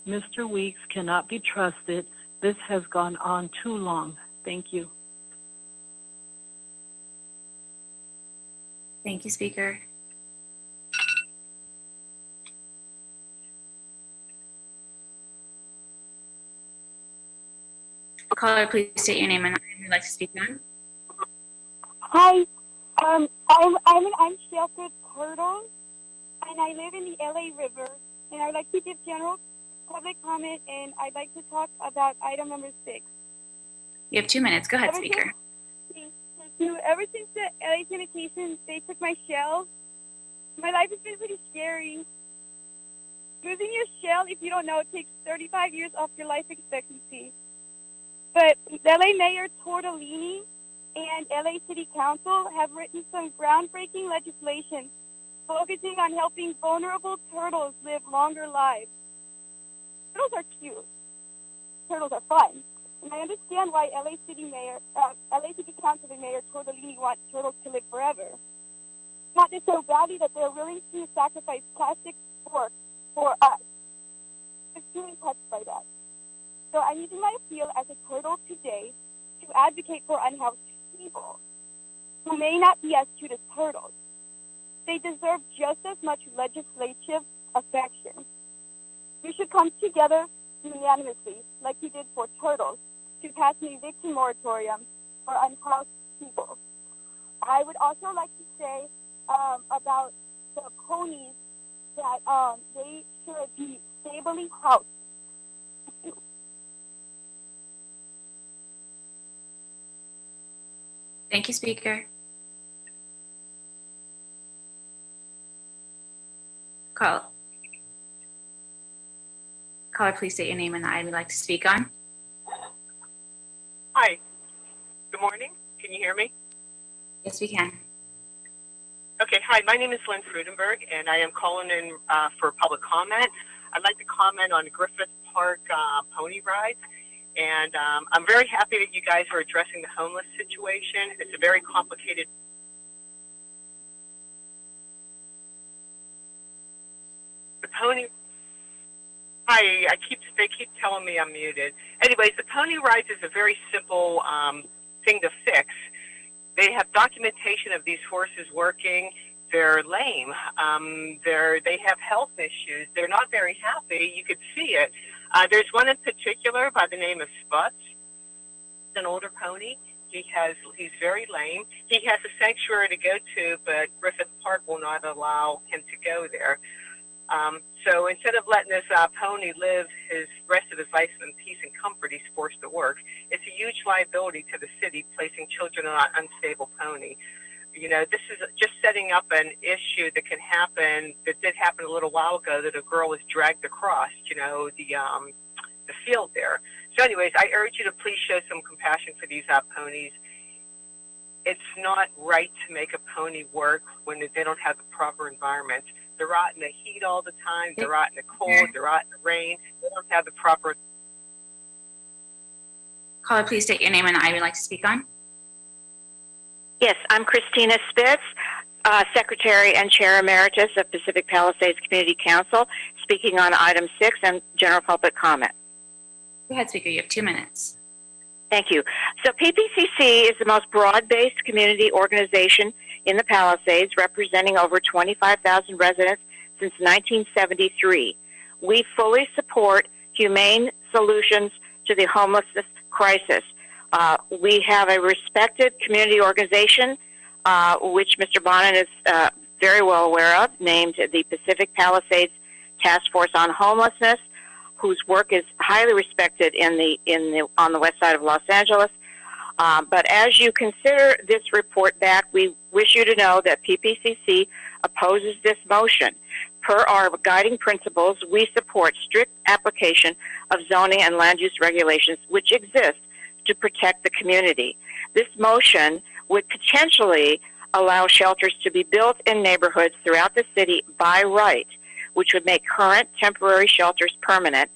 Mr. Weeks cannot be trusted. This has gone on too long. Thank you. Thank you, Speaker. Caller, please state your name and item you'd like to speak on. Hi, I'm Sheltered Turtle, and I live in the LA River, and I would like to give general public comment, and I'd like to talk about item number 6. You have 2 minutes. Go ahead, Speaker. Thank you. Ever since the LA sanitation, they took my shell. My life has been pretty scary. Losing your shell, if you don't know, it takes 35 years off your life expectancy. But LA Mayor Tortellini and LA City Council have written some groundbreaking legislation focusing on helping vulnerable turtles live longer lives. Turtles are cute. Turtles are fun. And I understand why LA City Council and Mayor Tortellini want turtles to live forever. Not just so badly that they're willing to sacrifice plastic forks for us. I'm truly touched by that. So I'm using my appeal as a turtle today to advocate for unhoused people who may not be as cute as turtles. They deserve just as much legislative affection. We should come together unanimously, like we did for turtles, to pass an eviction moratorium for unhoused people. I would also like to say about the ponies that they should be stably housed. Thank you, Speaker. Caller, please state your name and the item you'd like to speak on. Hi. Good morning. Can you hear me? Yes, we can. Okay. Hi. My name is Lynn Frudenberg, and I am calling in for public comment. I'd like to comment on Griffith Park pony rides. And I'm very happy that you guys are addressing the homeless situation. It's a very complicated. The pony. Hi, they keep telling me I'm muted. Anyways, the pony rides is a very simple thing to fix. They have documentation of these horses working. They're lame. They have health issues. They're not very happy. You could see it. There's one in particular by the name of Sputs. It's an older pony. He's very lame. He has a sanctuary to go to, but Griffith Park will not allow him to go there. So instead of letting this pony live his rest of his life in peace and comfort, he's forced to work. It's a huge liability to the city placing children on an unstable pony. this is just setting up an issue that can happen, that did happen a little while ago, that a girl was dragged across, the field there. So anyways, I urge you to please show some compassion for these ponies. It's not right to make a pony work when they don't have the proper environment. They're out in the heat all the time. They're out in the cold. They're out in the rain. They don't have the proper. Caller, please state your name and I would like to speak on. Yes, I'm Christina Spitz, Secretary and Chair Emeritus of Pacific Palisades Community Council, speaking on item 6 and general public comment. Go ahead, speaker. You have 2 minutes. Thank you. So PPCC is the most broad-based community organization in the Palisades, representing over 25,000 residents since 1973. We fully support humane solutions to the homelessness crisis. We have a respected community organization, which Mr. Bonin is very well aware of, named the Pacific Palisades Task Force on Homelessness, whose work is highly respected on the west side of Los Angeles. But as you consider this report back, we wish you to know that PPCC opposes this motion. Per our guiding principles, we support strict application of zoning and land use regulations which exist to protect the community. This motion would potentially allow shelters to be built in neighborhoods throughout the city by right, which would make current temporary shelters permanent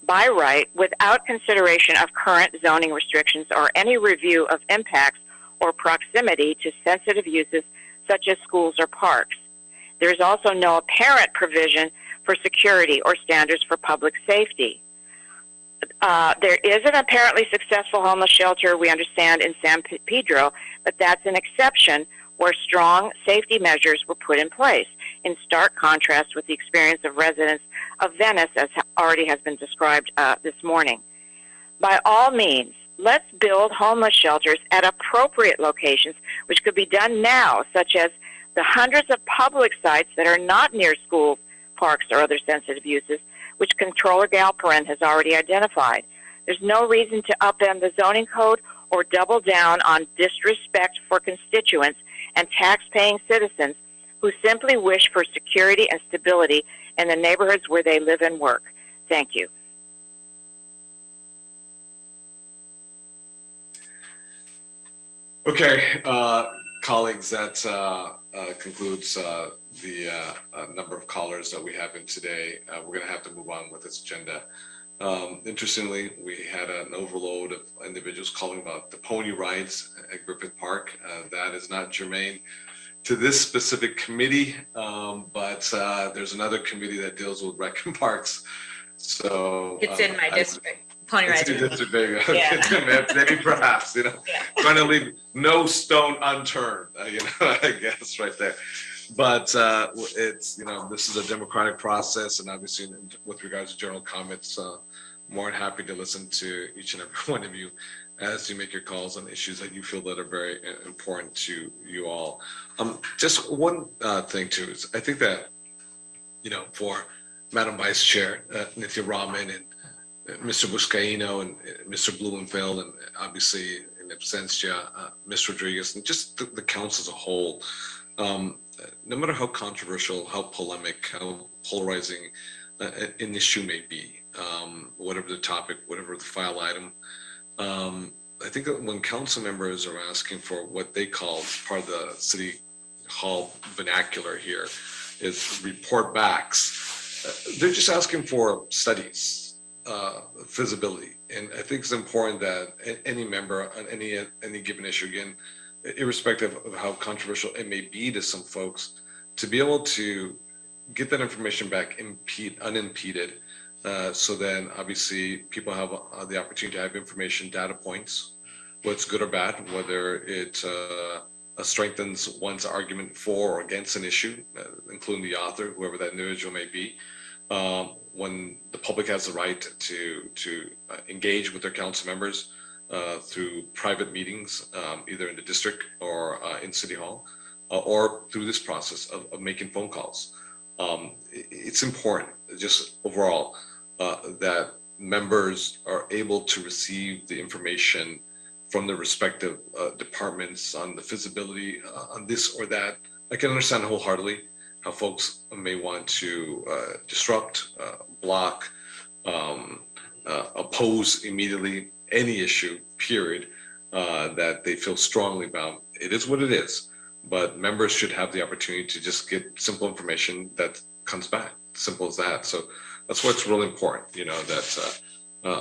by right without consideration of current zoning restrictions or any review of impacts or proximity to sensitive uses such as schools or parks. There is also no apparent provision for security or standards for public safety. There is an apparently successful homeless shelter, we understand, in San Pedro, but that's an exception where strong safety measures were put in place, in stark contrast with the experience of residents of Venice, as already has been described this morning. By all means, let's build homeless shelters at appropriate locations, which could be done now, such as the hundreds of public sites that are not near schools, parks, or other sensitive uses, which Controller Galperin has already identified. There's no reason to upend the zoning code or double down on disrespect for constituents and tax-paying citizens who simply wish for security and stability in the neighborhoods where they live and work. Thank you. Okay, colleagues, that concludes the number of callers that we have in today. We're going to have to move on with this agenda. Interestingly, we had an overload of individuals calling about the pony rides at Griffith Park. That is not germane to this specific committee, but there's another committee that deals with rec and parks. So It's in my district. Pony rides. It's in your district, there you go. Yeah. Maybe perhaps, trying to leave no stone unturned, I guess right there. But it's, this is a democratic process, and obviously with regards to general comments, more than happy to listen to each and every one of you as you make your calls on issues that you feel that are very important to you all. Just one thing too is I think that, for Madam Vice Chair, Nithya Raman and Mr. Buscaino and Mr. Blumenfeld, and obviously in absentia, Ms. Rodriguez, and just the council as a whole, no matter how controversial, how polemic, how polarizing an issue may be, whatever the topic, whatever the file item, I think that when council members are asking for what they call part of the city hall vernacular here is report backs, they're just asking for studies, feasibility. And I think it's important that any member on any given issue, again, irrespective of how controversial it may be to some folks, to be able to get that information back unimpeded, so then obviously people have the opportunity to have information, data points, what's good or bad, whether it strengthens one's argument for or against an issue, including the author, whoever that individual may be, when the public has the right to engage with their council members through private meetings, either in the district or in City Hall, or through this process of making phone calls. It's important, just overall, that members are able to receive the information from the respective departments on the feasibility on this or that. I can understand wholeheartedly how folks may want to disrupt, block, oppose immediately any issue, period, that they feel strongly about. It is what it is, but members should have the opportunity to just get simple information that comes back. Simple as that. So that's what's really important, that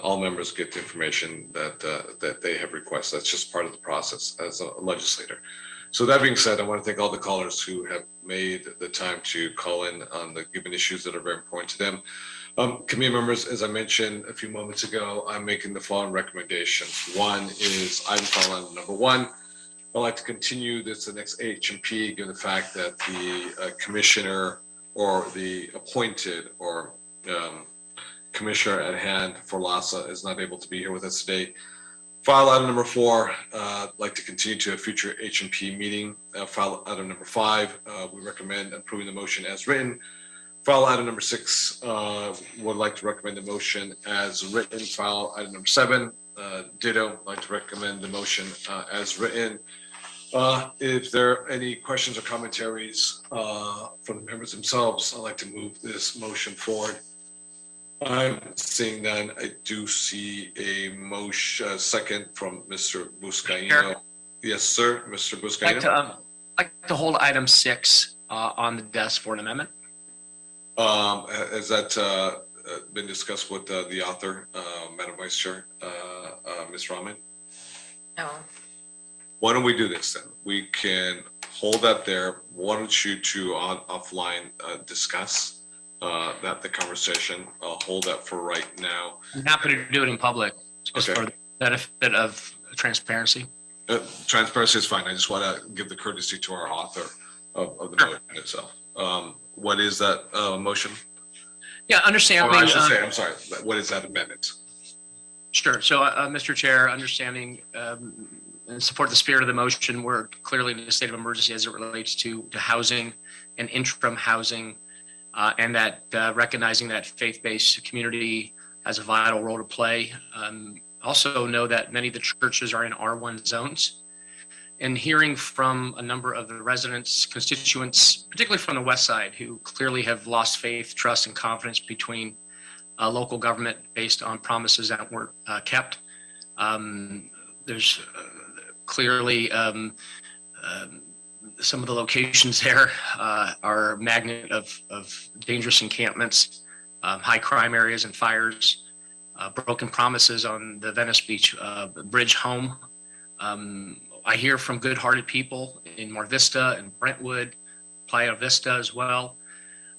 all members get the information that they have requested. That's just part of the process as a legislator. So that being said, I want to thank all the callers who have made the time to call in on the given issues that are very important to them. Committee members, as I mentioned a few moments ago, I'm making the following recommendations. One is item call item number 1. I'd like to continue this the next H&P, given the fact that the commissioner or the appointed or commissioner at hand for LASA is not able to be here with us today. File item number 4, I'd like to continue to a future H&P meeting. File item number 5, we recommend approving the motion as written. File item number 6, would like to recommend the motion as written. File item number 7, ditto, like to recommend the motion as written. If there are any questions or commentaries from the members themselves, I'd like to move this motion forward. I'm seeing none. I do see a motion second from Mr. Buscaino. Yes, sir, Mr. Buscaino. I'd like to hold item 6 on the desk for an amendment. Has that been discussed with the author, Madam Vice Chair, Ms. Rahman? No. Why don't we do this then? We can hold that there. Why don't you two offline discuss the conversation? I'll hold that for right now. I'm happy to do it in public, just for the benefit of transparency. Transparency is fine. I just want to give the courtesy to our author of the motion itself. What is that motion? Yeah, understanding. I should say, I'm sorry. What is that amendment? Sure. So, Mr. Chair, understanding and support the spirit of the motion, we're clearly in a state of emergency as it relates to housing and interim housing, and that recognizing that faith-based community has a vital role to play. Also know that many of the churches are in R1 zones. And hearing from a number of the residents, constituents, particularly from the West Side, who clearly have lost faith, trust, and confidence between local government based on promises that weren't kept. There's clearly some of the locations there are a magnet of dangerous encampments, high crime areas and fires, broken promises on the Venice Beach bridge home. I hear from good-hearted people in Mar Vista and Brentwood, Playa Vista as well.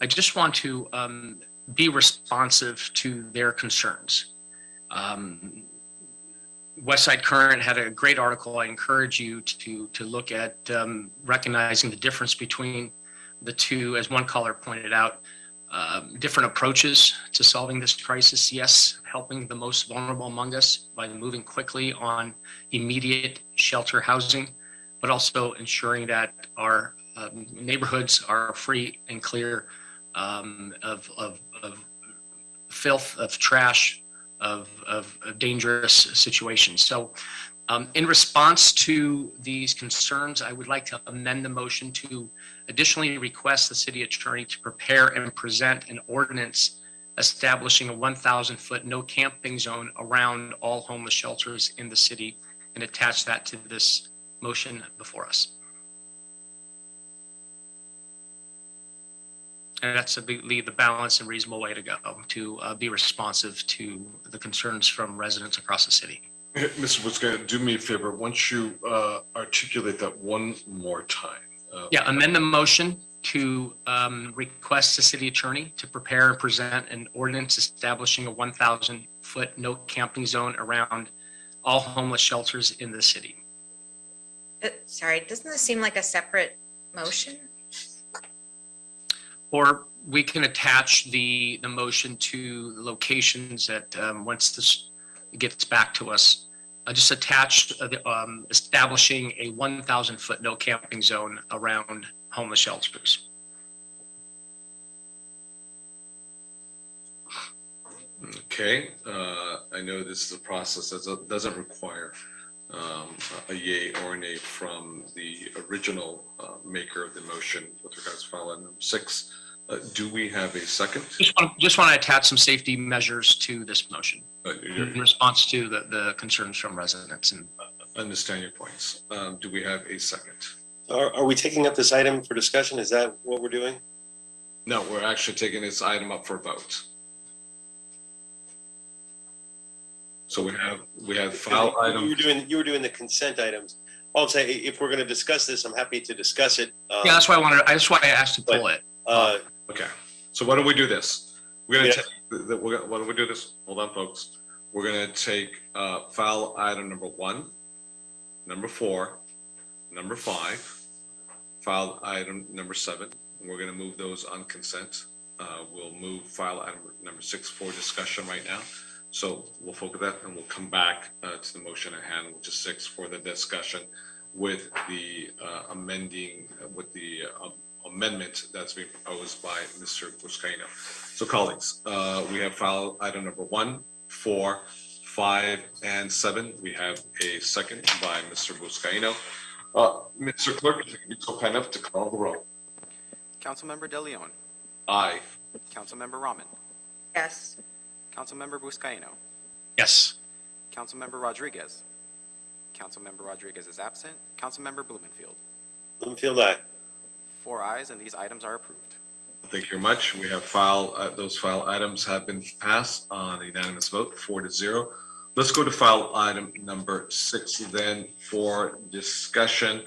I just want to be responsive to their concerns. Westside Current had a great article. I encourage you to look at recognizing the difference between the two, as one caller pointed out, different approaches to solving this crisis. Yes, helping the most vulnerable among us by moving quickly on immediate shelter housing, but also ensuring that our neighborhoods are free and clear of filth, of trash, of dangerous situations. So in response to these concerns, I would like to amend the motion to additionally request the city attorney to prepare and present an ordinance establishing a 1,000-foot no camping zone around all homeless shelters in the city, and attach that to this motion before us. And that's the balanced and reasonable way to go, to be responsive to the concerns from residents across the city. Mr. Buscaino, do me a favor. Once you articulate that one more time. Amend the motion to request the city attorney to prepare and present an ordinance establishing a 1,000-foot no camping zone around all homeless shelters in the city. Sorry, doesn't this seem like a separate motion? Or we can attach the motion to the locations that once this gets back to us, just attach establishing a 1,000-foot no camping zone around homeless shelters. Okay, I know this is a process that doesn't require a yay or a nay from the original maker of the motion with regards to file item number 6. Do we have a second? Just want to attach some safety measures to this motion in response to the concerns from residents. And understand your points. Do we have a second? Are we taking up this item for discussion? Is that what we're doing? No, we're actually taking this item up for vote. So we have file item. You were doing the consent items. All I'm saying, if we're going to discuss this, I'm happy to discuss it. yeah, that's why I asked to pull it. Okay. So why don't we do this? We're going to take. Why don't we do this? Hold on, folks. We're going to take file item number 1, number 4, number 5, file item number 7. And we're going to move those on consent. We'll move file item number 6 for discussion right now. So we'll focus that and we'll come back to the motion at hand, which is 6 for the discussion with the amendment that's being proposed by Mr. Buscaino. So colleagues, we have file item number 1, 4, 5, and 7. We have a second by Mr. Buscaino. Mr. Clerk, if you could be so kind enough to call the roll. Councilmember De Leon. Aye. Councilmember Rahman. Yes. Councilmember Buscaino. Yes. Councilmember Rodriguez. Councilmember Rodriguez is absent. Councilmember Blumenfield. Blumenfield, aye. 4 ayes, and these items are approved. Thank you very much. We have those file items have been passed on a unanimous vote, 4-0. Let's go to file item number 6 then for discussion.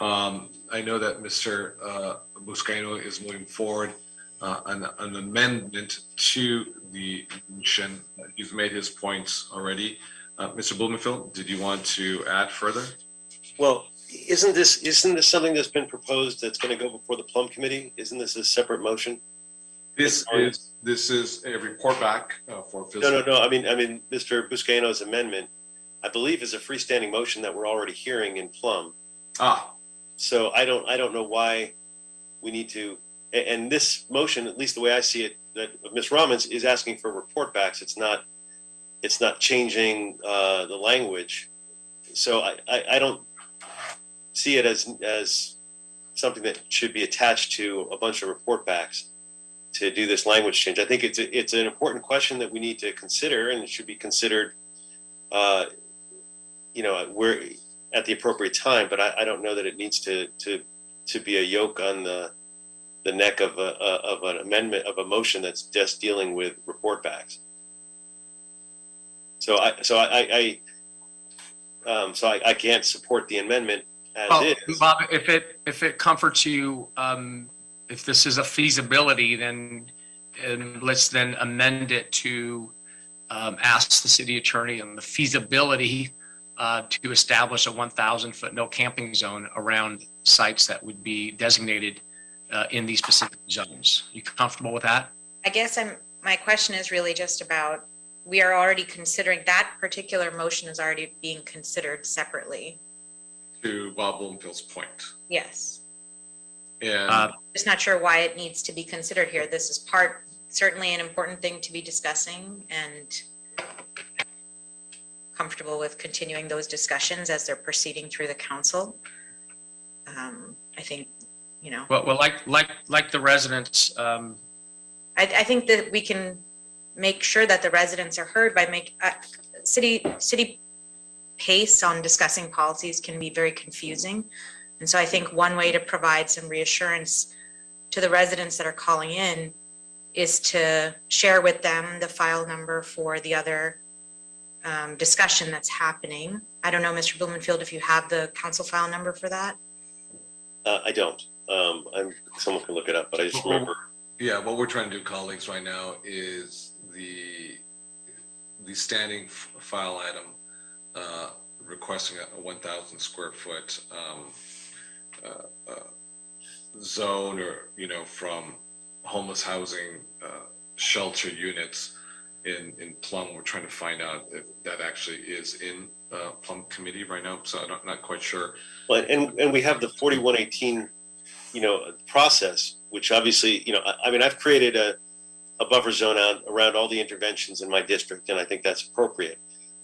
I know that Mr. Buscaino is moving forward an amendment to the motion. He's made his points already. Mr. Blumenfield, did you want to add further? Well, isn't this something that's been proposed that's going to go before the Plum Committee? Isn't this a separate motion? This is a report back for physical. No. I mean, Mr. Buscaino's amendment, I believe, is a freestanding motion that we're already hearing in Plum. So I don't know why we need to. And this motion, at least the way I see it, that Ms. Rahman's is asking for report backs. It's not changing the language. So I don't see it as something that should be attached to a bunch of report backs to do this language change. I think it's an important question that we need to consider, and it should be considered, we're at the appropriate time. But I don't know that it needs to be a yoke on the neck of an amendment of a motion that's just dealing with report backs. So I can't support the amendment as is. Bob, if it comforts you, if this is a feasibility, then let's then amend it to ask the city attorney on the feasibility to establish a 1,000-foot no camping zone around sites that would be designated in these specific zones. You comfortable with that? I guess my question is really just about, we are already considering that particular motion is already being considered separately. To Bob Bloomfield's point. Yes. And Just not sure why it needs to be considered here. This is certainly an important thing to be discussing, and comfortable with continuing those discussions as they're proceeding through the council. I think, Well, like the residents. I think that we can make sure that the residents are heard by city pace on discussing policies can be very confusing. And so I think one way to provide some reassurance to the residents that are calling in is to share with them the file number for the other discussion that's happening. I don't know, Mr. Blumenfield, if you have the council file number for that. I don't. Someone can look it up, but I just remember. Yeah, what we're trying to do, colleagues, right now is the standing file item requesting a 1,000 square foot zone, or from homeless housing shelter units in Plum. We're trying to find out if that actually is in Plum Committee right now, so I'm not quite sure. Well, and we have the 4118 process, which obviously, I've created a buffer zone around all the interventions in my district, and I think that's appropriate.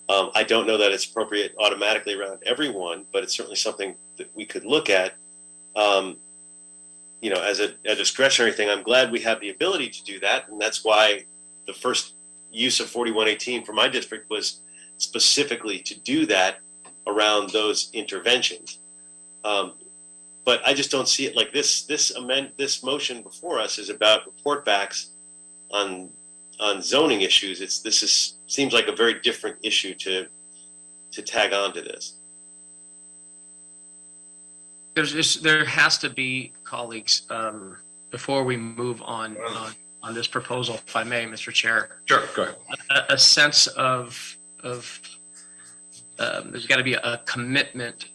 I don't know that it's appropriate automatically around everyone, but it's certainly something that we could look at, as a discretionary thing. I'm glad we have the ability to do that, and that's why the first use of 4118 for my district was specifically to do that around those interventions. But I just don't see it like this. This motion before us is about report backs on zoning issues. Seems like a very different issue to tag on to this. There has to be, colleagues, before we move on this proposal, if I may, Mr. Chair. Sure, go ahead. A sense of there's got to be a commitment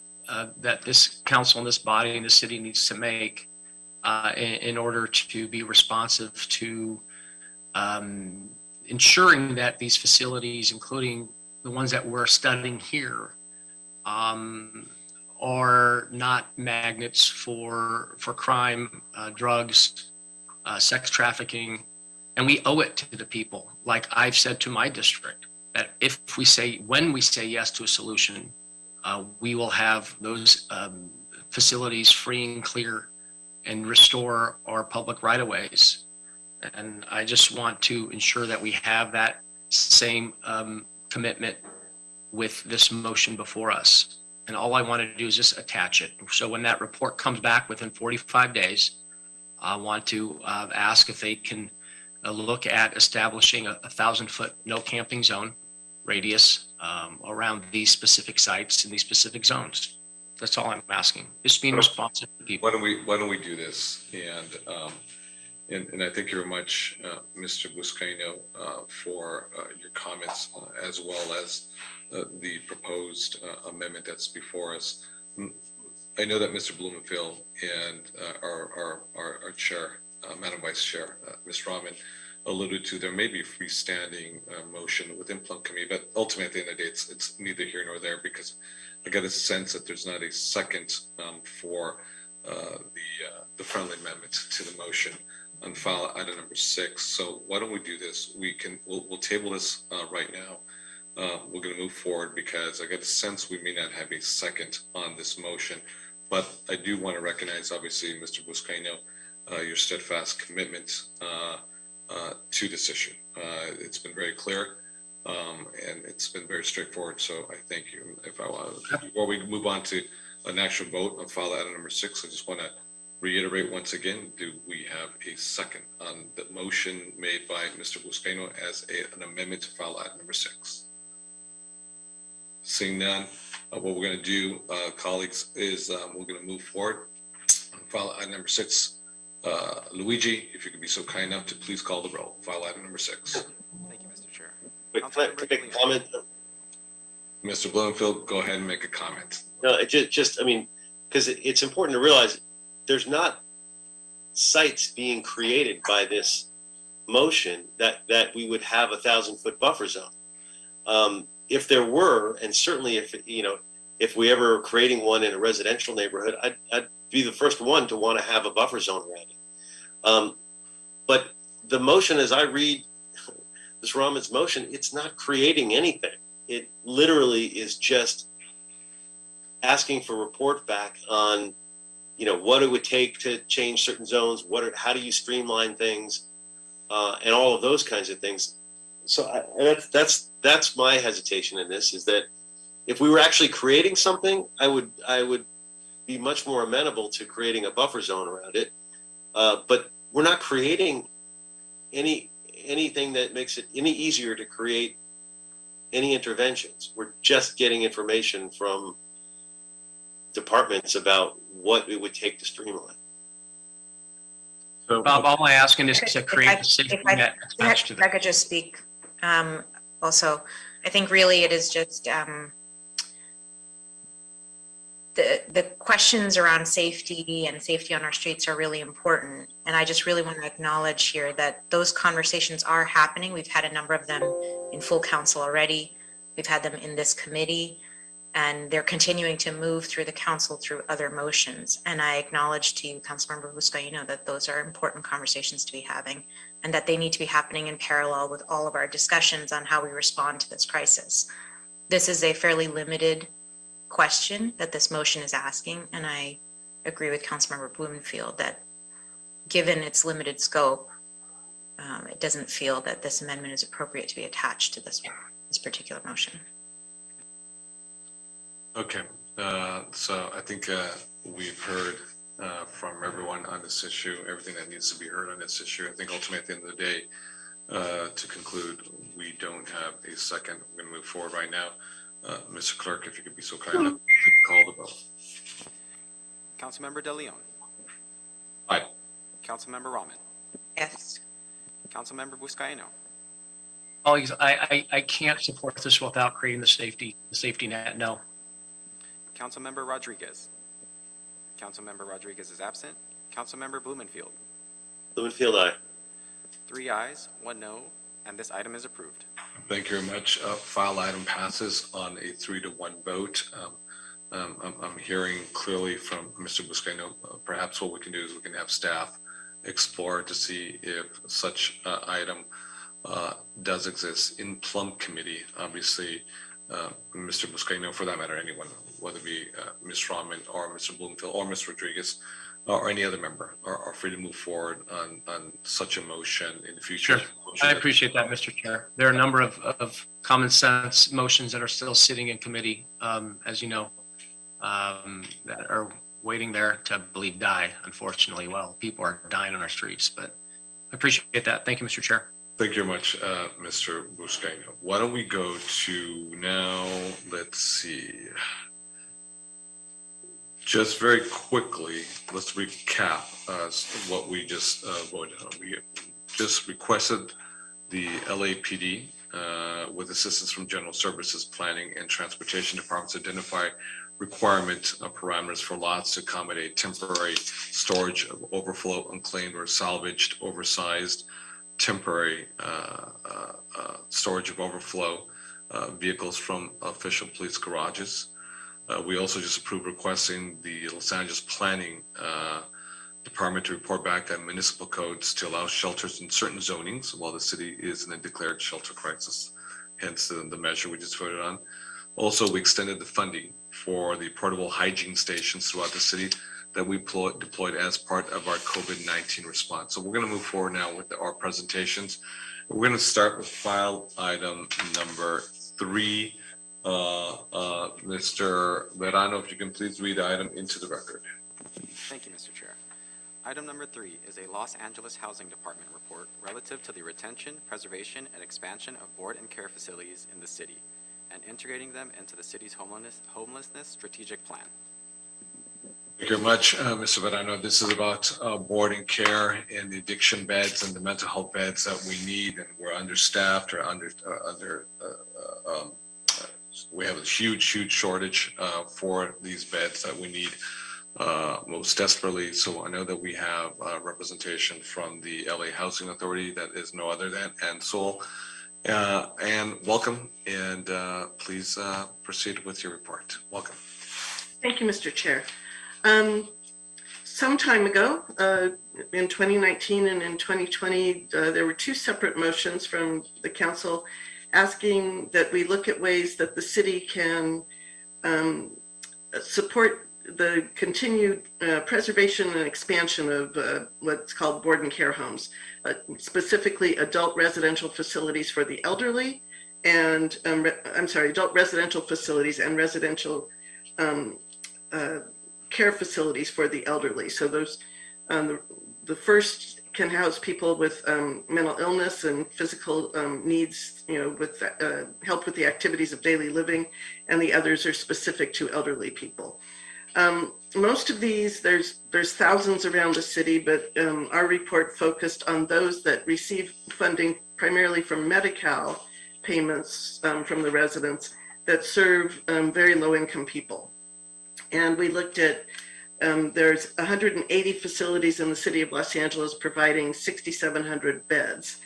that this council and this body and the city needs to make in order to be responsive to ensuring that these facilities, including the ones that we're studying here, are not magnets for crime, drugs, sex trafficking, and we owe it to the people. Like I've said to my district, that when we say yes to a solution, we will have those facilities free and clear and restore our public right-of-ways. And I just want to ensure that we have that same commitment with this motion before us. And all I want to do is just attach it. So when that report comes back within 45 days, I want to ask if they can look at establishing a 1,000-foot no camping zone radius around these specific sites in these specific zones. That's all I'm asking. Just being responsive to people. Why don't we do this? And I thank you very much, Mr. Buscaino, for your comments, as well as the proposed amendment that's before us. I know that Mr. Blumenfield and our chair, Madam Vice Chair, Ms. Rahman, alluded to there may be a freestanding motion within Plum Committee, but ultimately at the end of the day, it's neither here nor there, because I get a sense that there's not a second for the friendly amendment to the motion on file item number 6. So why don't we do this? We'll table this right now. We're going to move forward because I get a sense we may not have a second on this motion, but I do want to recognize, obviously, Mr. Buscaino, your steadfast commitment to this issue. It's been very clear and it's been very straightforward. So I thank you. Before we move on to an actual vote on file item number 6, I just want to reiterate once again, do we have a second on the motion made by Mr. Buscaino as an amendment to file item number 6? Seeing none, what we're going to do, colleagues, is we're going to move forward on file item number 6. Luigi, if you could be so kind enough to please call the roll. File item number 6. Thank you, Mr. Chair. Wait, can I make a comment? Mr. Blumenfield, go ahead and make a comment. No, because it's important to realize there's not sites being created by this motion that we would have 1,000-foot buffer zone. If there were, and certainly if we ever were creating one in a residential neighborhood, I'd be the first one to want to have a buffer zone around it. But the motion, as I read Ms. Rahman's motion, it's not creating anything. It literally is just asking for report back on, what it would take to change certain zones, how do you streamline things, and all of those kinds of things. So that's my hesitation in this, is that if we were actually creating something, I would be much more amenable to creating a buffer zone around it. But we're not creating anything that makes it any easier to create any interventions. We're just getting information from departments about what it would take to streamline. So, Bob, all I'm asking is to create a safety net attached to If I could just speak also, I think really it is just the questions around safety and safety on our streets are really important. And I just really want to acknowledge here that those conversations are happening. We've had a number of them in full council already. We've had them in this committee, and they're continuing to move through the council through other motions. And I acknowledge to you, Councilmember Buscaino, that those are important conversations to be having, and that they need to be happening in parallel with all of our discussions on how we respond to this crisis. this is a fairly limited question that this motion is asking, and I agree with Councilmember Blumenfield that given its limited scope, it doesn't feel that this amendment is appropriate to be attached to this particular motion. Okay, so I think we've heard from everyone on this issue, everything that needs to be heard on this issue. I think ultimately at the end of the day, to conclude, we don't have a second. We're going to move forward right now. Mr. Clerk, if you could be so kind enough to call the vote. Councilmember De Leon. Aye. Councilmember Rahman. Yes. Councilmember Buscaino. Colleagues, I can't support this without creating the safety net. No. Councilmember Rodriguez. Councilmember Rodriguez is absent. Councilmember Blumenfield. Blumenfield, aye. 3 ayes, 1 no, and this item is approved. Thank you very much. File item passes on a 3-1 vote. I'm hearing clearly from Mr. Buscaino, perhaps what we can do is we can have staff explore to see if such item does exist in Plum Committee. Obviously, Mr. Buscaino, for that matter, anyone, whether it be Ms. Rahman or Mr. Bloomfield or Ms. Rodriguez or any other member are free to move forward on such a motion in the future. Sure. I appreciate that, Mr. Chair. There are a number of common sense motions that are still sitting in committee, as you know, that are waiting there to, I believe, die, unfortunately. Well, people are dying on our streets, but I appreciate that. Thank you, Mr. Chair. Thank you very much, Mr. Buscaino. Why don't we go to now, let's see. Just very quickly, let's recap what we just voted on. We just requested the LAPD with assistance from General Services, Planning and Transportation Departments identify requirement parameters for lots to accommodate temporary storage of overflow, unclaimed or salvaged, oversized, temporary storage of overflow vehicles from official police garages. We also just approved requesting the Los Angeles Planning Department to report back on municipal codes to allow shelters in certain zonings while the city is in a declared shelter crisis, hence the measure we just voted on. Also, we extended the funding for the portable hygiene stations throughout the city that we deployed as part of our COVID-19 response. So we're going to move forward now with our presentations. We're going to start with file item number 3. Mr. Verano, if you can please read the item into the record. Thank you, Mr. Chair. Item number 3 is a Los Angeles Housing Department report relative to the retention, preservation, and expansion of board and care facilities in the city and integrating them into the city's homelessness strategic plan. Thank you very much, Mr. Verano. This is about board and care and the addiction beds and the mental health beds that we need, and we're understaffed or we have a huge shortage for these beds that we need most desperately. So I know that we have representation from the LA Housing Authority that is no other than Ansel. And welcome, and please proceed with your report. Welcome. Thank you, Mr. Chair. Some time ago, in 2019 and in 2020, there were 2 separate motions from the council asking that we look at ways that the city can support the continued preservation and expansion of what's called board and care homes, specifically adult residential facilities for the elderly and, adult residential facilities and residential care facilities for the elderly. So those, the first can house people with mental illness and physical needs, with help with the activities of daily living, and the others are specific to elderly people. Most of these, there's thousands around the city, but our report focused on those that receive funding primarily from Medi-Cal payments from the residents that serve very low-income people. And we looked at, there's 180 facilities in the city of Los Angeles providing 6,700 beds.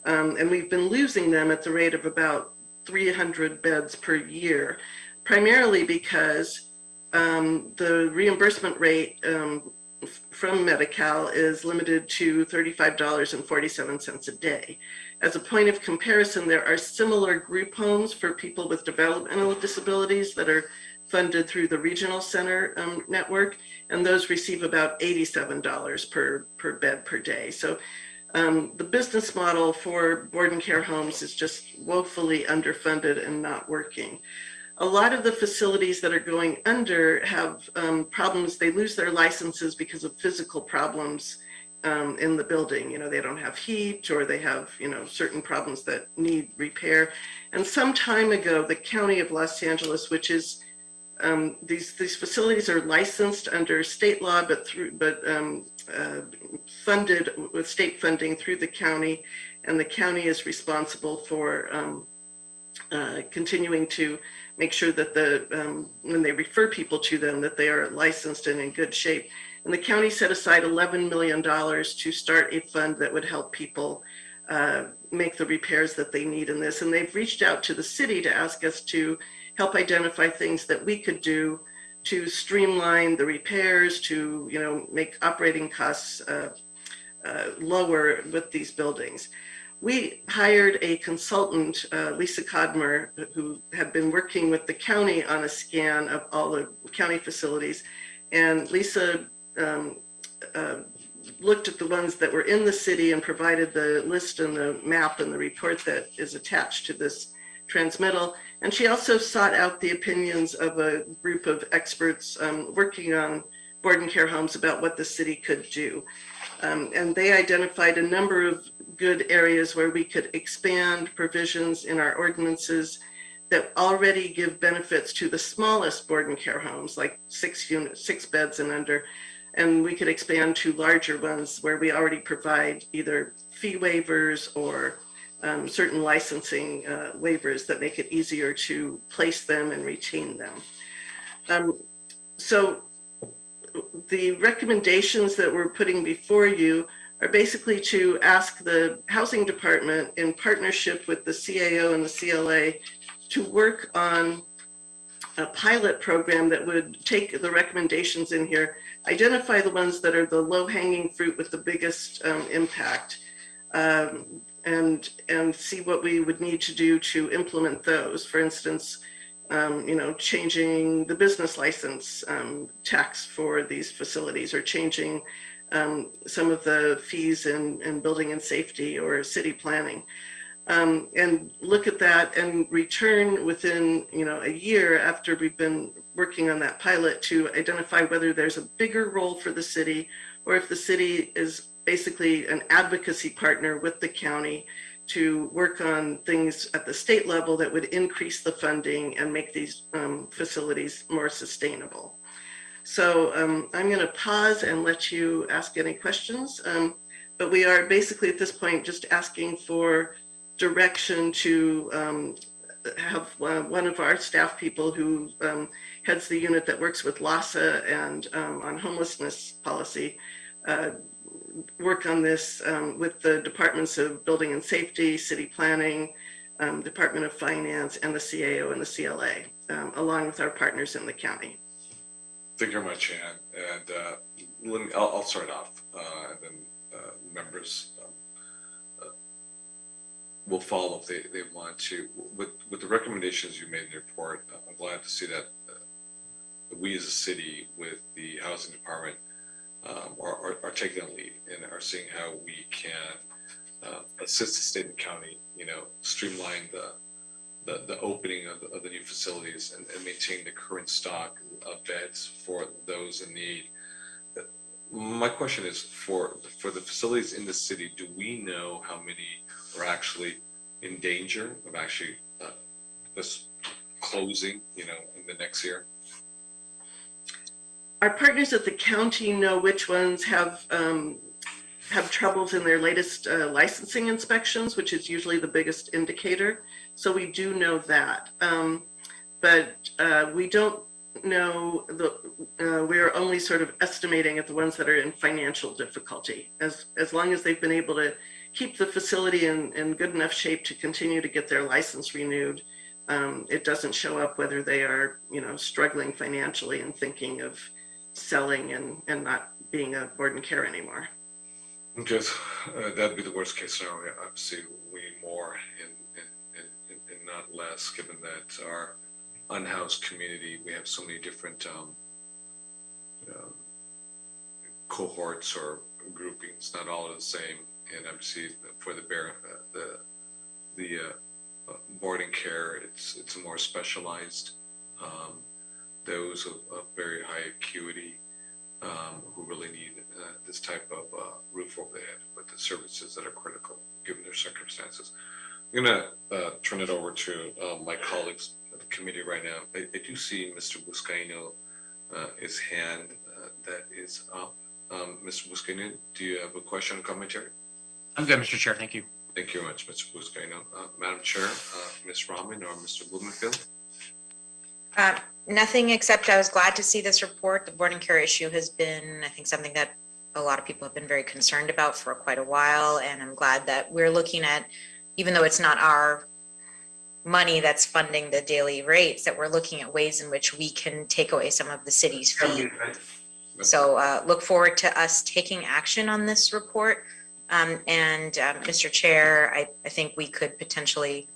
And we've been losing them at the rate of about 300 beds per year, primarily because the reimbursement rate from Medi-Cal is limited to $35.47 a day. As a point of comparison, there are similar group homes for people with developmental disabilities that are funded through the regional center network, and those receive about $87 per bed per day. So the business model for board and care homes is just woefully underfunded and not working. A lot of the facilities that are going under have problems. They lose their licenses because of physical problems in the building. You know, they don't have heat, or they have, you know, certain problems that need repair. And some time ago, the County of Los Angeles, which is these facilities are licensed under state law, but funded with state funding through the county, and the county is responsible for continuing to make sure that when they refer people to them, that they are licensed and in good shape. And the county set aside $11 million to start a fund that would help people make the repairs that they need in this. And they've reached out to the city to ask us to help identify things that we could do to streamline the repairs, to, you know, make operating costs lower with these buildings. We hired a consultant, Lisa Codmer, who had been working with the county on a scan of all the county facilities. And Lisa looked at the ones that were in the city and provided the list and the map and the report that is attached to this transmittal. And she also sought out the opinions of a group of experts working on board and care homes about what the city could do. And they identified a number of good areas where we could expand provisions in our ordinances that already give benefits to the smallest board and care homes, like 6 beds and under. And we could expand to larger ones where we already provide either fee waivers or certain licensing waivers that make it easier to place them and retain them. So the recommendations that we're putting before you are basically to ask the housing department, in partnership with the CAO and the CLA, to work on a pilot program that would take the recommendations in here, identify the ones that are the low-hanging fruit with the biggest impact, and see what we would need to do to implement those. For instance, you know, changing the business license tax for these facilities, or changing some of the fees in building and safety or city planning. And look at that and return within, you know, a year after we've been working on that pilot to identify whether there's a bigger role for the city, or if the city is basically an advocacy partner with the county to work on things at the state level that would increase the funding and make these facilities more sustainable. So I'm going to pause and let you ask any questions. But we are basically at this point just asking for direction to have one of our staff people who heads the unit that works with LASA and on homelessness policy, work on this with the departments of building and safety, city planning, Department of Finance, and the CAO and the CLA, along with our partners in the county. Thank you very much, Ann. And I'll start off, and then members will follow if they want to. With the recommendations you made in the report, I'm glad to see that we as a city with the housing department are taking the lead and are seeing how we can assist the state and county, you know, streamline the opening of the new facilities and maintain the current stock of beds for those in need. My question is, for the facilities in the city, do we know how many are actually in danger of actually this closing, you know, in the next year? Our partners at the county know which ones have troubles in their latest licensing inspections, which is usually the biggest indicator. So we do know that, but we don't know we are only sort of estimating at the ones that are in financial difficulty. As long as they've been able to keep the facility in good enough shape to continue to get their license renewed, it doesn't show up whether they are, you know, struggling financially and thinking of selling and not being a board and care anymore. Because that'd be the worst case scenario. Obviously, we need more and not less, given that our unhoused community, we have so many different cohorts or groupings, not all are the same. And obviously, for the board and care, it's more specialized. Those of very high acuity who really need this type of roof over the head with the services that are critical given their circumstances. I'm going to turn it over to my colleagues at the committee right now. I do see Mr. Buscaino, his hand that is up. Mr. Buscaino, do you have a question or commentary? I'm good, Mr. Chair. Thank you. Thank you very much, Mr. Buscaino. Madam Chair, Ms. Rahman or Mr. Blumenfield? Nothing except I was glad to see this report. The board and care issue has been, I think, something that a lot of people have been very concerned about for quite a while. And I'm glad that we're looking at, even though it's not our money that's funding the daily rates, that we're looking at ways in which we can take away some of the city's fee. So look forward to us taking action on this report. Mr. Chair, I think we could potentially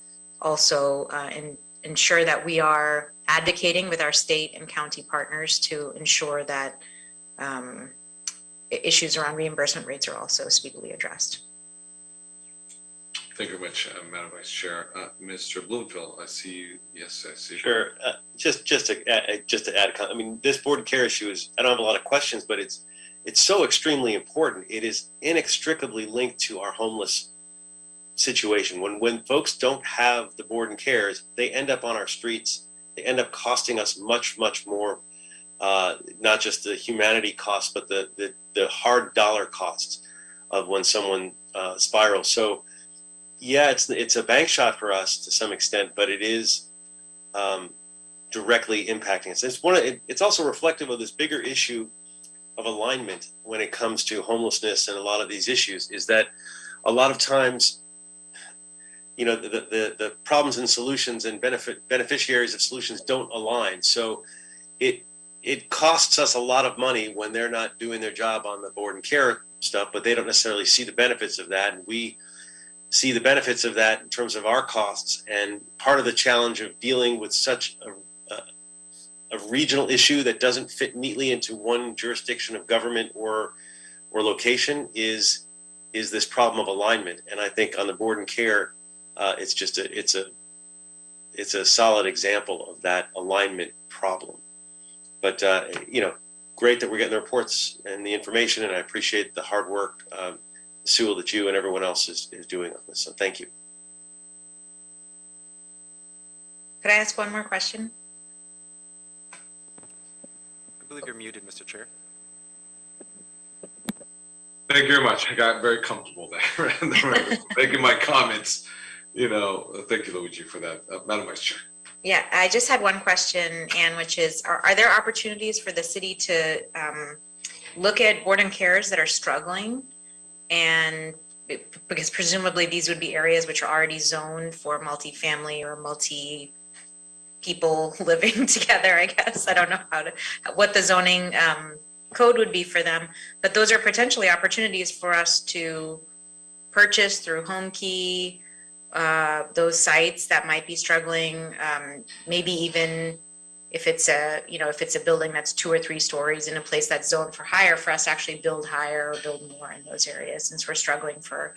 also ensure that we are advocating with our state and county partners to ensure that issues around reimbursement rates are also speedily addressed. Thank you very much, Madam Vice Chair. Mr. Bloomfield, I see you. Yes, I see. Sure. Just to add, I mean, this board and care issue is, I don't have a lot of questions, but it's so extremely important. It is inextricably linked to our homeless situation. When folks don't have the board and cares, they end up on our streets. They end up costing us much, much more, not just the humanity cost, but the hard dollar costs of when someone spirals. So yeah, it's a bank shot for us to some extent, but it is directly impacting us. It's also reflective of this bigger issue of alignment when it comes to homelessness and a lot of these issues, is that a lot of times, you know, the problems and solutions and beneficiaries of solutions don't align. So it costs us a lot of money when they're not doing their job on the board and care stuff, but they don't necessarily see the benefits of that. And we see the benefits of that in terms of our costs. And part of the challenge of dealing with such a regional issue that doesn't fit neatly into one jurisdiction of government or location is this problem of alignment. And I think on the board and care, it's a solid example of that alignment problem. But you know, great that we're getting the reports and the information, and I appreciate the hard work, Sewell, that you and everyone else is doing on this. So thank you. Could I ask one more question? I believe you're muted, Mr. Chair. Thank you very much. I got very comfortable there. Making my comments, you know, thank you, Luigi, for that. Madam Vice Chair. Yeah, I just had one question, Anne, which is, are there opportunities for the city to look at board and cares that are struggling? And because presumably these would be areas which are already zoned for multifamily or multi people living together, I guess. I don't know what the zoning code would be for them, but those are potentially opportunities for us to purchase through HomeKey, those sites that might be struggling, maybe even if it's a building that's 2 or 3 stories in a place that's zoned for higher, for us to actually build higher or build more in those areas, since we're struggling for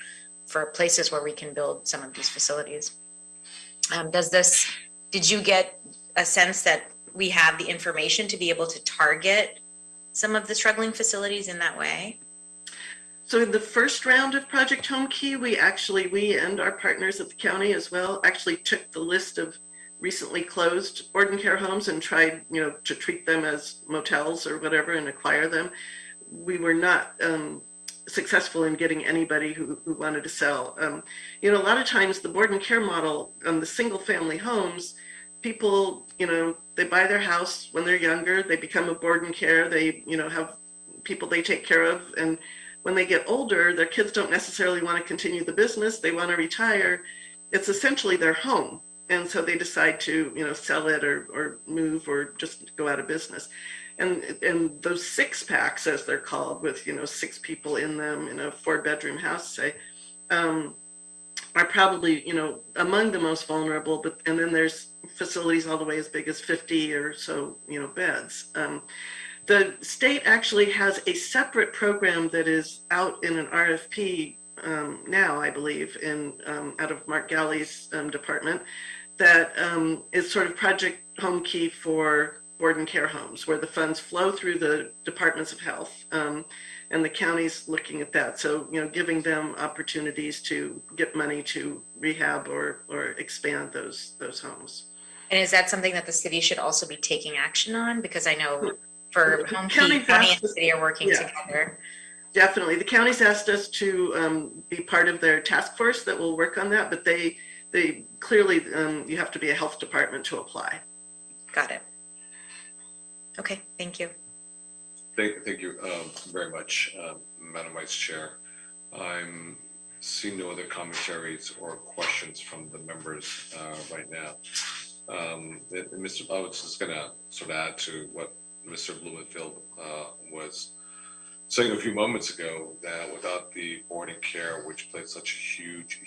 places where we can build some of these facilities. Did you get a sense that we have the information to be able to target some of the struggling facilities in that way? So in the first round of Project HomeKey, we and our partners at the county as well actually took the list of recently closed board and care homes and tried, to treat them as motels or whatever and acquire them. We were not successful in getting anybody who wanted to sell. A lot of times the board and care model on the single family homes, people, they buy their house when they're younger, they become a board and care, they, have people they take care of. And when they get older, their kids don't necessarily want to continue the business, they want to retire. It's essentially their home. And so they decide to, sell it or move or just go out of business. and those six packs, as they're called, with 6 people in them in a 4-bedroom house, say, are probably among the most vulnerable. And then there's facilities all the way as big as 50 or so beds. The state actually has a separate program that is out in an RFP now, I believe, out of Mark Galley's department, that is sort of Project Home Key for board and care homes, where the funds flow through the departments of health, and the county's looking at that. So, giving them opportunities to get money to rehab or expand those homes. And is that something that the city should also be taking action on? Because I know for Home Key, County and the city are working together. Definitely. The county's asked us to be part of their task force that will work on that, but they clearly, you have to be a health department to apply. Got it. Okay, thank you. Thank you very much, Madam Vice Chair. I'm seeing no other commentaries or questions from the members right now. Mr. I was just going to sort of add to what Mr. Blumenfield was saying a few moments ago, that without the board and care, which plays such a huge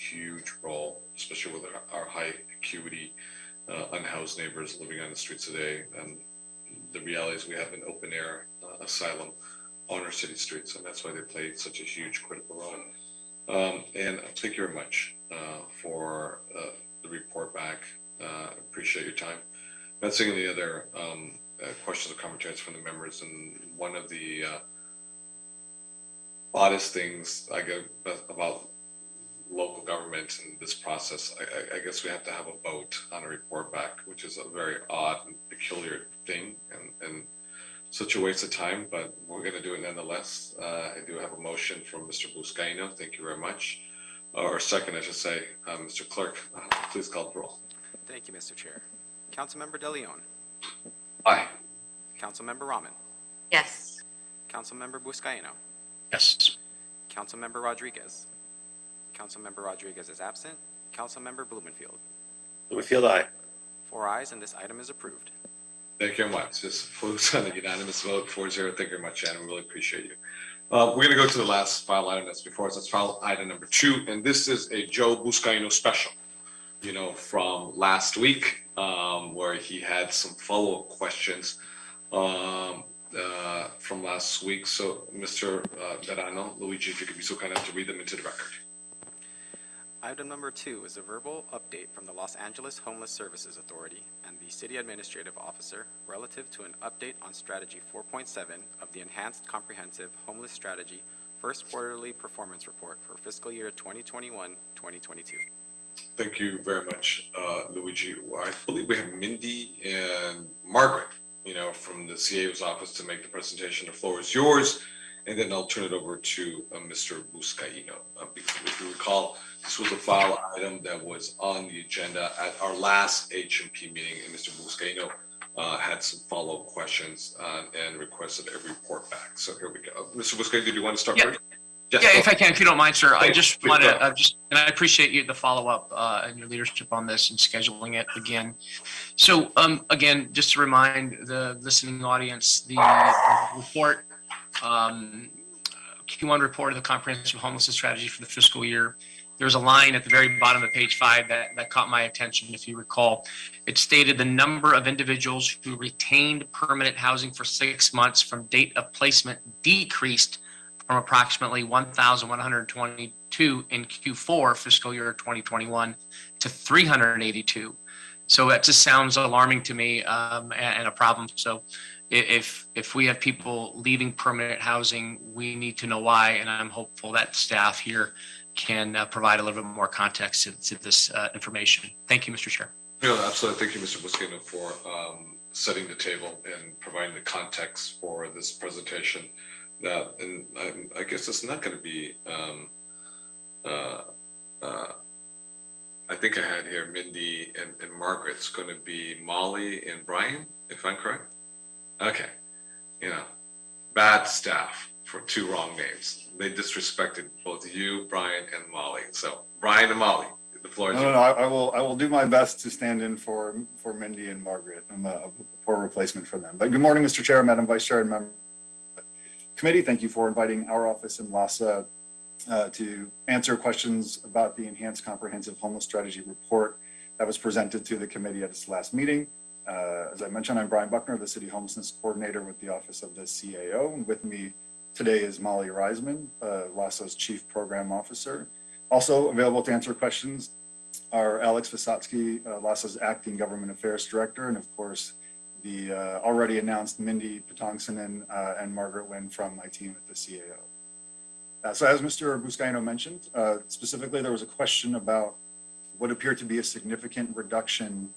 role, especially with our high acuity unhoused neighbors living on the streets today, and the reality is we have an open air asylum on our city streets, and that's why they play such a huge critical role. And thank you very much for the report back. Appreciate your time. Not seeing any other questions or commentaries from the members, and one of the oddest things I get about local government in this process, I guess we have to have a vote on a report back, which is a very odd and peculiar thing, and such a waste of time, but we're going to do it nonetheless. I do have a motion from Mr. Buscaino. Thank you very much. Or second, I should say. Mr. Clerk, please call the roll. Thank you, Mr. Chair. Councilmember De Leon. Aye. Councilmember Rahman. Yes. Councilmember Buscaino. Yes. Councilmember Rodriguez. Councilmember Rodriguez is absent. Councilmember Blumenfield. Blumenfield, aye. 4 ayes, and this item is approved. Thank you very much. This flows on a unanimous vote, 4-0. Thank you very much, Shannon. We really appreciate you. We're going to go to the last file item that's before us. That's file item number 2, and this is a Joe Buscaino special, from last week, where he had some follow-up questions from last week. So, Mr. Verano, Luigi, if you could be so kind enough to read them into the record. Item number 2 is a verbal update from the Los Angeles Homeless Services Authority and the City Administrative Officer relative to an update on Strategy 4.7 of the Enhanced Comprehensive Homeless Strategy First Quarterly Performance Report for fiscal year 2021-2022. Thank you very much, Luigi. I believe we have Mindy and Margaret, from the CAO's office to make the presentation. The floor is yours, and then I'll turn it over to Mr. Buscaino. Because if you recall, this was a file item that was on the agenda at our last H&P meeting, and Mr. Buscaino had some follow-up questions and requested a report back. So here we go. Mr. Buscaino, did you want to start first? Yes, yeah, if I can, if you don't mind, sir. I Thanks. just want to and I appreciate you the follow-up and your leadership on this and scheduling it again. So again, just to remind the listening audience, the report, Q1 report of the Comprehensive Homelessness Strategy for the fiscal year. There's a line at the very bottom of page 5 that caught my attention, if you recall. It stated the number of individuals who retained permanent housing for 6 months from date of placement decreased from approximately 1,122 in Q4 fiscal year 2021 to 382. So that just sounds alarming to me and a problem. So if we have people leaving permanent housing, we need to know why, and I'm hopeful that staff here can provide a little bit more context to this information. Thank you, Mr. Chair. No, absolutely. Thank you, Mr. Buscaino, for setting the table and providing the context for this presentation. And I guess it's not going to be, I think I had here Mindy and Margaret. It's going to be Molly and Brian, if I'm correct. Okay. Bad staff for 2 wrong names. They disrespected both you, Brian, and Molly. So Brian and Molly, The floor is No, yours. I will do my best to stand in for Mindy and Margaret. I'm a poor replacement for them. But good morning, Mr. Chair, Madam Vice Chair, and member committee. Thank you for inviting our office in LASA to answer questions about the Enhanced Comprehensive Homeless Strategy report that was presented to the committee at its last meeting. As I mentioned, I'm Brian Buckner, the City Homelessness Coordinator with the Office of the CAO. And with me today is Molly Reisman, LASA's Chief Program Officer. Also available to answer questions are Alex Visotsky, LASA's Acting Government Affairs Director, and of course, the already announced Mindy Patongsonen and Margaret Wynn from my team at the CAO. So as Mr. Buscaino mentioned, specifically there was a question about what appeared to be a significant reduction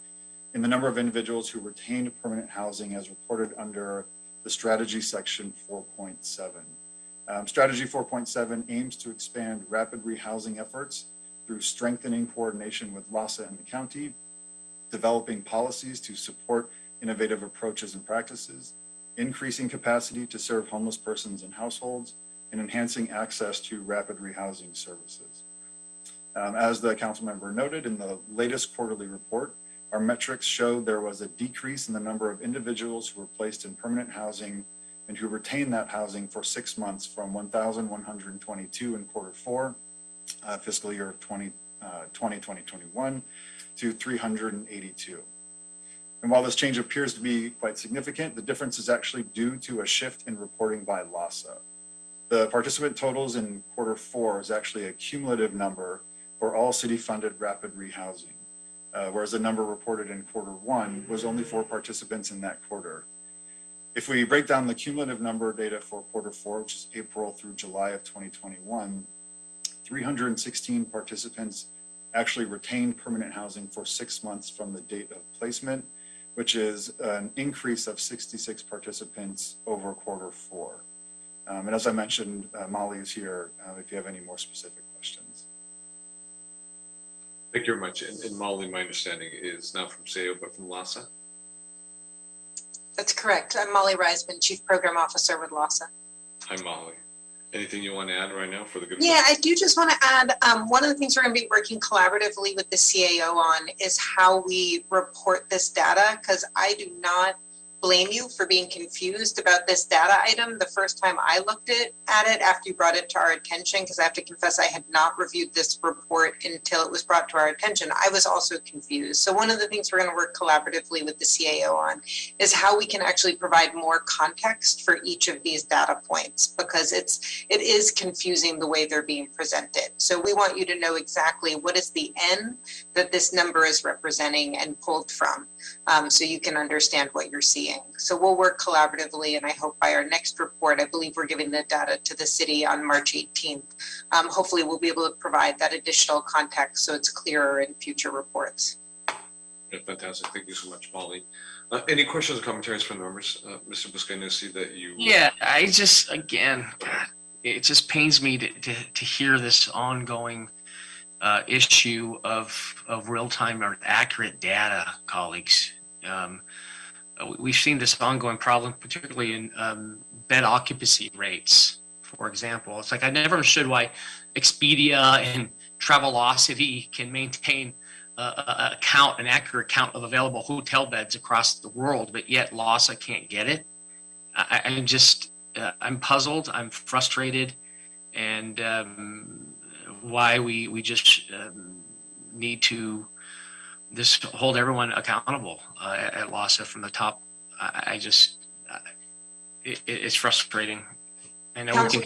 in the number of individuals who retained permanent housing as reported under the strategy section 4.7. Strategy 4.7 aims to expand rapid rehousing efforts through strengthening coordination with LASA and the county, developing policies to support innovative approaches and practices, increasing capacity to serve homeless persons and households, and enhancing access to rapid rehousing services. As the council member noted, in the latest quarterly report, our metrics showed there was a decrease in the number of individuals who were placed in permanent housing and who retained that housing for 6 months from 1,122 in quarter 4, fiscal year 2020-2021 to 382. And while this change appears to be quite significant, the difference is actually due to a shift in reporting by LASA. The participant totals in quarter 4 is actually a cumulative number for all city-funded rapid rehousing, whereas the number reported in quarter 1 was only for participants in that quarter. If we break down the cumulative number data for quarter 4, which is April through July of 2021, 316 participants actually retained permanent housing for 6 months from the date of placement, which is an increase of 66 participants over quarter 4. And as I mentioned, Molly is here if you have any more specific questions. Thank you very much. And Molly, my understanding is not from CAO, but from LASA. That's correct. I'm Molly Reisman, Chief Program Officer with LASA. Hi, Molly. Anything you want to add right now for the good? Yeah, I do just want to add, one of the things we're going to be working collaboratively with the CAO on is how we report this data, because I do not blame you for being confused about this data item the first time I looked at it after you brought it to our attention, because I have to confess I had not reviewed this report until it was brought to our attention. I was also confused. So one of the things we're going to work collaboratively with the CAO on is how we can actually provide more context for each of these data points, because it is confusing the way they're being presented. So we want you to know exactly what is the N that this number is representing and pulled from, so you can understand what you're seeing. So we'll work collaboratively, and I hope by our next report, I believe we're giving the data to the city on March 18th. Hopefully we'll be able to provide that additional context so it's clearer in future reports. Yeah, fantastic. Thank you so much, Molly. Any questions or commentaries from the members? Mr. Buscaino, I see that you... Yeah, I just, again, God, it just pains me to hear this ongoing issue of real-time or accurate data, colleagues. We've seen this ongoing problem, particularly in bed occupancy rates, for example. It's like I never understood why Expedia and Travelocity can maintain an accurate count of available hotel beds across the world, but yet LASA can't get it. I'm puzzled, I'm frustrated, and why we just need to just hold everyone accountable at LASA from the top. It's frustrating. I know we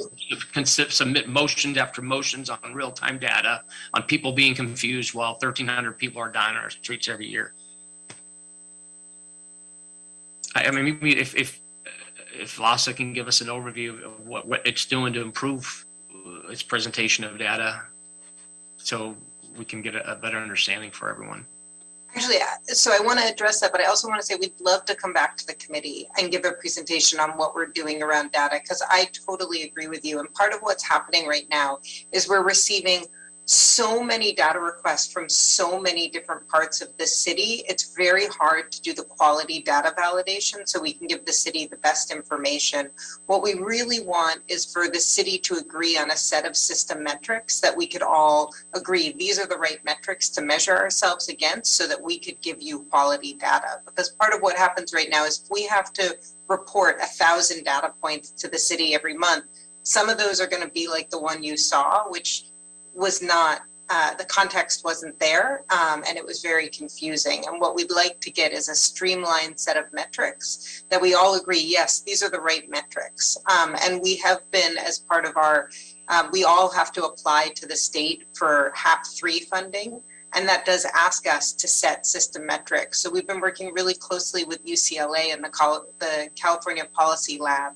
can submit motions after motions on real-time data on people being confused while 1,300 people are dying on our streets every year. I mean, if LASA can give us an overview of what it's doing to improve its presentation of data, so we can get a better understanding for everyone. Actually, so I want to address that, but I also want to say we'd love to come back to the committee and give a presentation on what we're doing around data, because I totally agree with you. And part of what's happening right now is we're receiving so many data requests from so many different parts of the city. It's very hard to do the quality data validation so we can give the city the best information. What we really want is for the city to agree on a set of system metrics that we could all agree these are the right metrics to measure ourselves against so that we could give you quality data. Because part of what happens right now is if we have to report 1,000 data points to the city every month, some of those are going to be like the one you saw, which was not, the context wasn't there, and it was very confusing. And what we'd like to get is a streamlined set of metrics that we all agree, yes, these are the right metrics. And we have been, as part of our, we all have to apply to the state for HAP 3 funding, and that does ask us to set system metrics. So we've been working really closely with UCLA and the California Policy Lab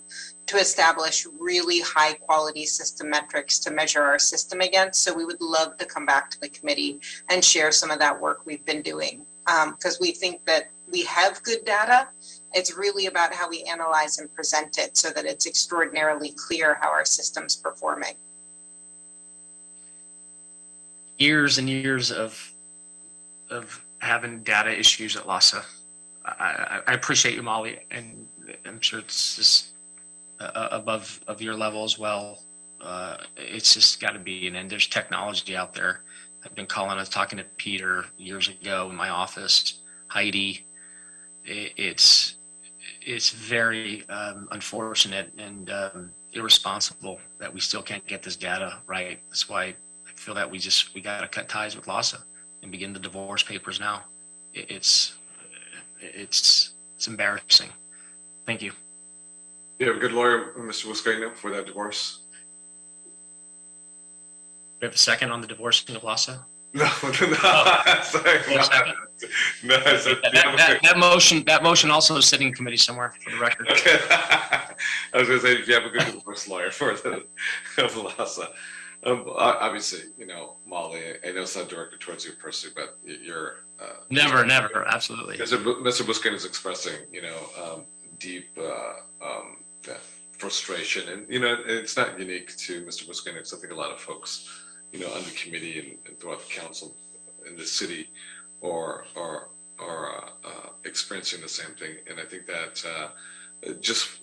to establish really high quality system metrics to measure our system against. So we would love to come back to the committee and share some of that work we've been doing, because we think that we have good data. It's really about how we analyze and present it so that it's extraordinarily clear how our system's performing. Years and years of having data issues at LASA. I appreciate you, Molly, and I'm sure it's just above of your level as well. It's just got to be, and there's technology out there. I've been talking to Peter years ago in my office, Heidi. It's very unfortunate and irresponsible that we still can't get this data right. That's why I feel that we got to cut ties with LASA and begin the divorce papers now. It's embarrassing. Thank you. You have a good lawyer, Mr. Buscaino, for that divorce? Do we have a second on the divorcing of LASA? No, sorry. No, that motion also is sitting in committee somewhere for the record. Okay. I was going to say, if you have a good divorce lawyer for the LASA. Obviously, Molly, I know it's not directed towards you personally, but you're never, absolutely. Mr. Buscaino is expressing, deep frustration, and it's not unique to Mr. Buscaino. I think a lot of folks, on the committee and throughout the council in the city, are experiencing the same thing. And I think that just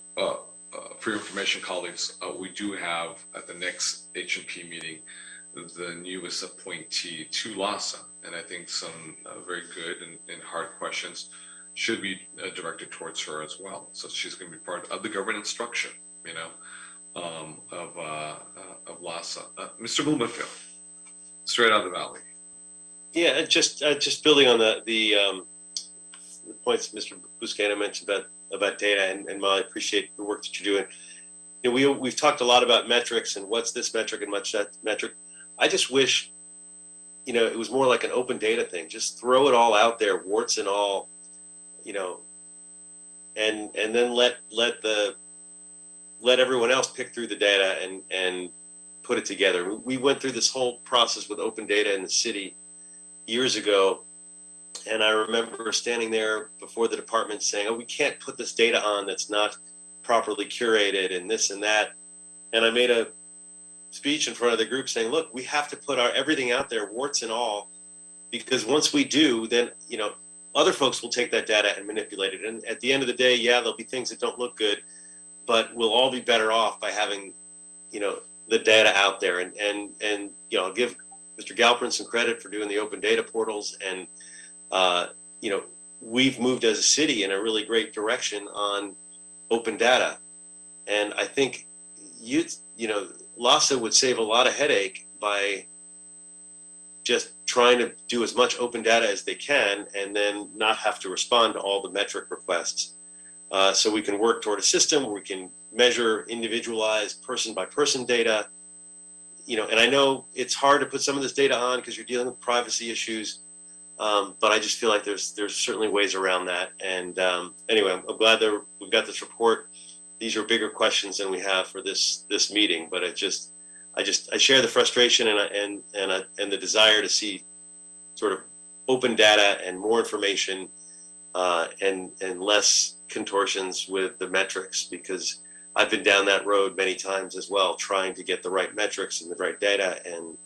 for your information, colleagues, we do have at the next H&P meeting the newest appointee to LASA, and I think some very good and hard questions should be directed towards her as well. So she's going to be part of the governance structure, of LASA. Mr. Blumenfield, straight out of the valley. Yeah, just building on the points Mr. Buscaino mentioned about data, and Molly, I appreciate the work that you're doing. We've talked a lot about metrics and what's this metric and what's that metric. I just wish, it was more like an open data thing. Just throw it all out there, warts and all, and then let everyone else pick through the data and put it together. We went through this whole process with open data in the city years ago, and I remember standing there before the department saying, "Oh, we can't put this data on that's not properly curated and this and that." And I made a speech in front of the group saying, "Look, we have to put everything out there, warts and all, because once we do, then other folks will take that data and manipulate it. And at the end of the day, yeah, there'll be things that don't look good, but we'll all be better off by having, the data out there." And I'll give Mr. Galperin some credit for doing the open data portals. And, we've moved as a city in a really great direction on open data. And I think LASA would save a lot of headache by just trying to do as much open data as they can and then not have to respond to all the metric requests. So we can work toward a system where we can measure individualized person by person data. And I know it's hard to put some of this data on because you're dealing with privacy issues. But I just feel like there's certainly ways around that. And anyway, I'm glad that we've got this report. These are bigger questions than we have for this meeting, but I share the frustration and the desire to see sort of open data and more information and less contortions with the metrics, because I've been down that road many times as well, trying to get the right metrics and the right data, and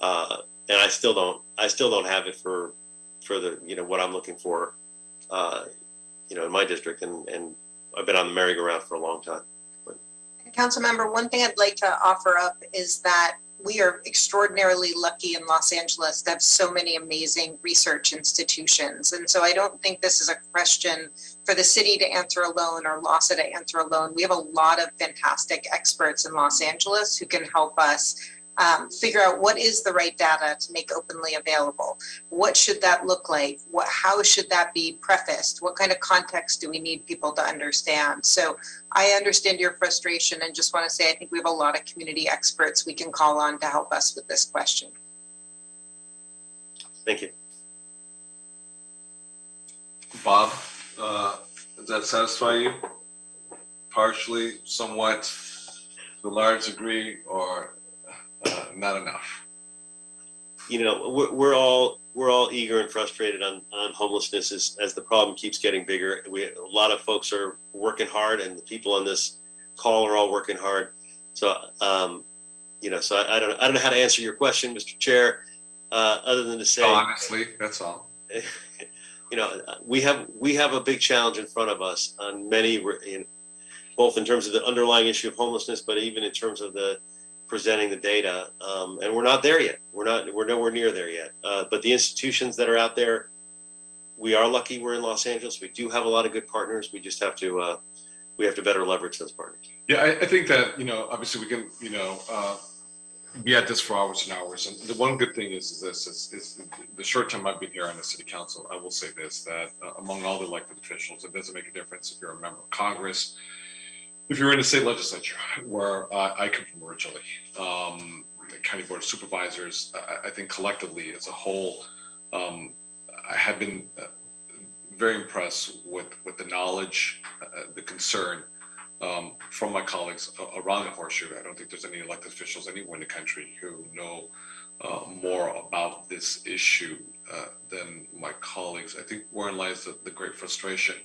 And I still don't have it for the, what I'm looking for, in my district, and I've been on the merry-go-round for a long time. Councilmember, one thing I'd like to offer up is that we are extraordinarily lucky in Los Angeles to have so many amazing research institutions. And so I don't think this is a question for the city to answer alone or LASA to answer alone. We have a lot of fantastic experts in Los Angeles who can help us figure out what is the right data to make openly available. What should that look like? How should that be prefaced? What kind of context do we need people to understand? So I understand your frustration and just want to say I think we have a lot of community experts we can call on to help us with this question. Thank you. Bob, does that satisfy you? Partially, somewhat, to a large degree, or not enough? We're all eager and frustrated on homelessness as the problem keeps getting bigger. A lot of folks are working hard, and the people on this call are all working hard. So, so I don't know how to answer your question, Mr. Chair, other than to say, honestly, that's all. We have a big challenge in front of us on many, both in terms of the underlying issue of homelessness, but even in terms of the presenting the data, and we're not there yet. We're nowhere near there yet. But the institutions that are out there, we are lucky we're in Los Angeles. We do have a lot of good partners. We just have to better leverage those partners. Yeah, I think that, obviously we can, be at this for hours and hours. And the one good thing is the short time I've been here on the city council, I will say this, that among all the elected officials, it doesn't make a difference if you're a member of Congress, if you're in the state legislature, where I come from originally, the county board of supervisors, I think collectively as a whole, I have been very impressed with the knowledge, the concern from my colleagues around the horseshoe. I don't think there's any elected officials anywhere in the country who know more about this issue than my colleagues. I think wherein lies the great frustration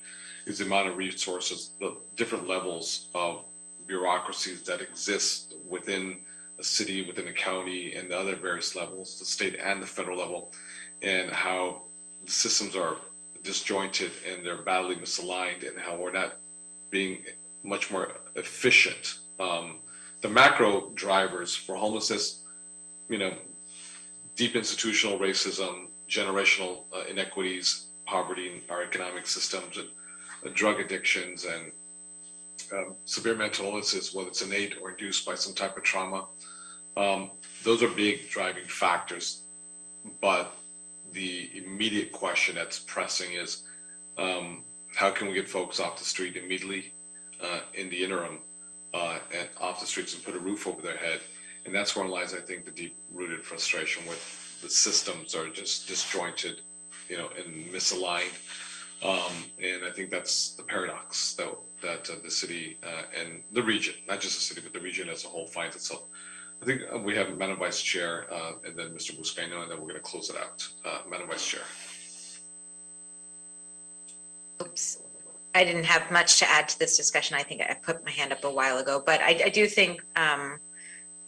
is the amount of resources, the different levels of bureaucracies that exist within a city, within a county, and the other various levels, the state and the federal level, and how the systems are disjointed and they're badly misaligned, and how we're not being much more efficient. The macro drivers for homelessness, deep institutional racism, generational inequities, poverty in our economic systems, and drug addictions, and severe mental illnesses, whether it's innate or induced by some type of trauma. Those are big driving factors. But the immediate question that's pressing is, how can we get folks off the street immediately, in the interim, and off the streets and put a roof over their head? And that's where lies, I think, the deep-rooted frustration with the systems are just disjointed, and misaligned. And I think that's the paradox that the city and the region, not just the city, but the region as a whole finds itself. I think we have Madam Vice Chair and then Mr. Buscaino, and then we're going to close it out. Madam Vice Chair. Oops. I didn't have much to add to this discussion. I think I put my hand up a while ago, but I do think,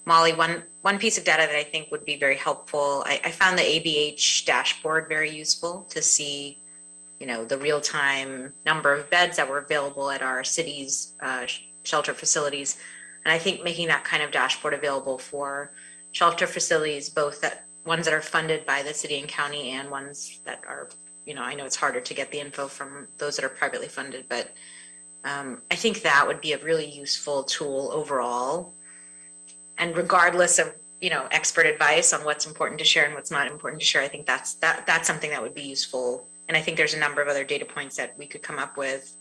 Molly, one piece of data that I think would be very helpful, I found the ABH dashboard very useful to see, the real-time number of beds that were available at our city's shelter facilities. And I think making that kind of dashboard available for shelter facilities, both ones that are funded by the city and county and ones that are, I know it's harder to get the info from those that are privately funded, but I think that would be a really useful tool overall. And regardless of, expert advice on what's important to share and what's not important to share, I think that's something that would be useful. And I think there's a number of other data points that we could come up with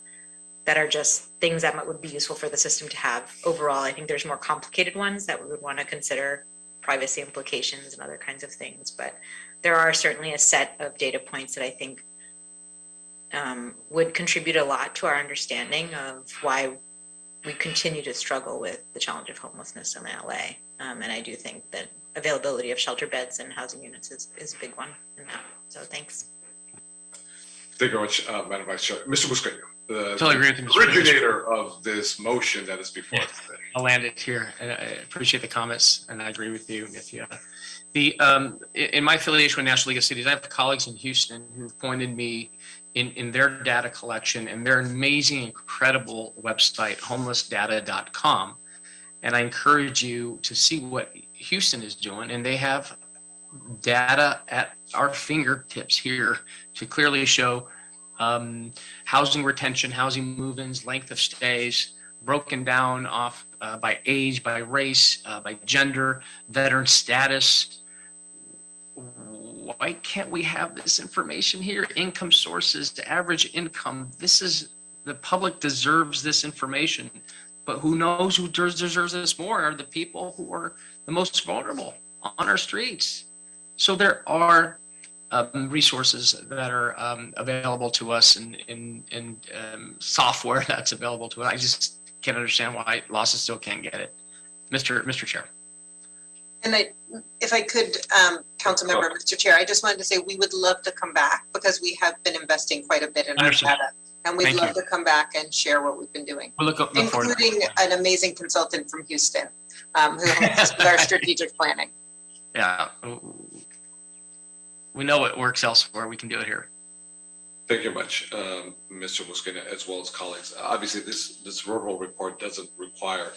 that are just things that would be useful for the system to have overall. I think there's more complicated ones that we would want to consider, privacy implications and other kinds of things. But there are certainly a set of data points that I think would contribute a lot to our understanding of why we continue to struggle with the challenge of homelessness in LA. And I do think that availability of shelter beds and housing units is a big one in that. So thanks. Thank you very much, Madam Vice Chair. Mr. Buscaino, Totally agree with you, Mr. originator of this motion that is before us today. I'll land it here, and I appreciate the comments, and I agree with you. In my affiliation with National League of Cities, I have colleagues in Houston who've pointed me in their data collection and their amazing, incredible website, homelessdata.com. And I encourage you to see what Houston is doing, and they have data at our fingertips here to clearly show housing retention, housing move-ins, length of stays, broken down off by age, by race, by gender, veteran status. Why can't we have this information here? Income sources, the average income. The public deserves this information, but who knows who deserves this more are the people who are the most vulnerable on our streets. So there are resources that are available to us and software that's available to us. I just can't understand why LAHSA still can't get it. Mr. Chair. And if I could, Councilmember, Mr. Chair, I just wanted to say we would love to come back because we have been investing quite a bit in our data. And we'd love to come back and share what we've been doing, including an amazing consultant from Houston who helps us with our strategic planning. Yeah, we know it works elsewhere. We can do it here. Thank you much, Mr. Mosqueda, as well as colleagues. Obviously, this verbal report doesn't require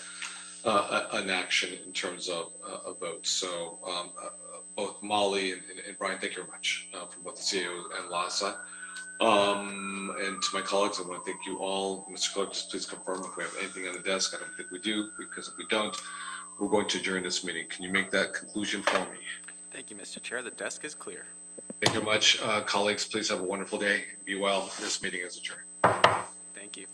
an action in terms of a vote. So both Molly and Brian, thank you very much from both the CAO and LAHSA. And to my colleagues, I want to thank you all. Mr. Clerk, just please confirm if we have anything on the desk. I don't think we do, because if we don't, we're going to adjourn this meeting. Can you make that conclusion for me? Thank you, Mr. Chair. The desk is clear. Thank you much. Colleagues, please have a wonderful day. Be well. This meeting is adjourned. Thank you.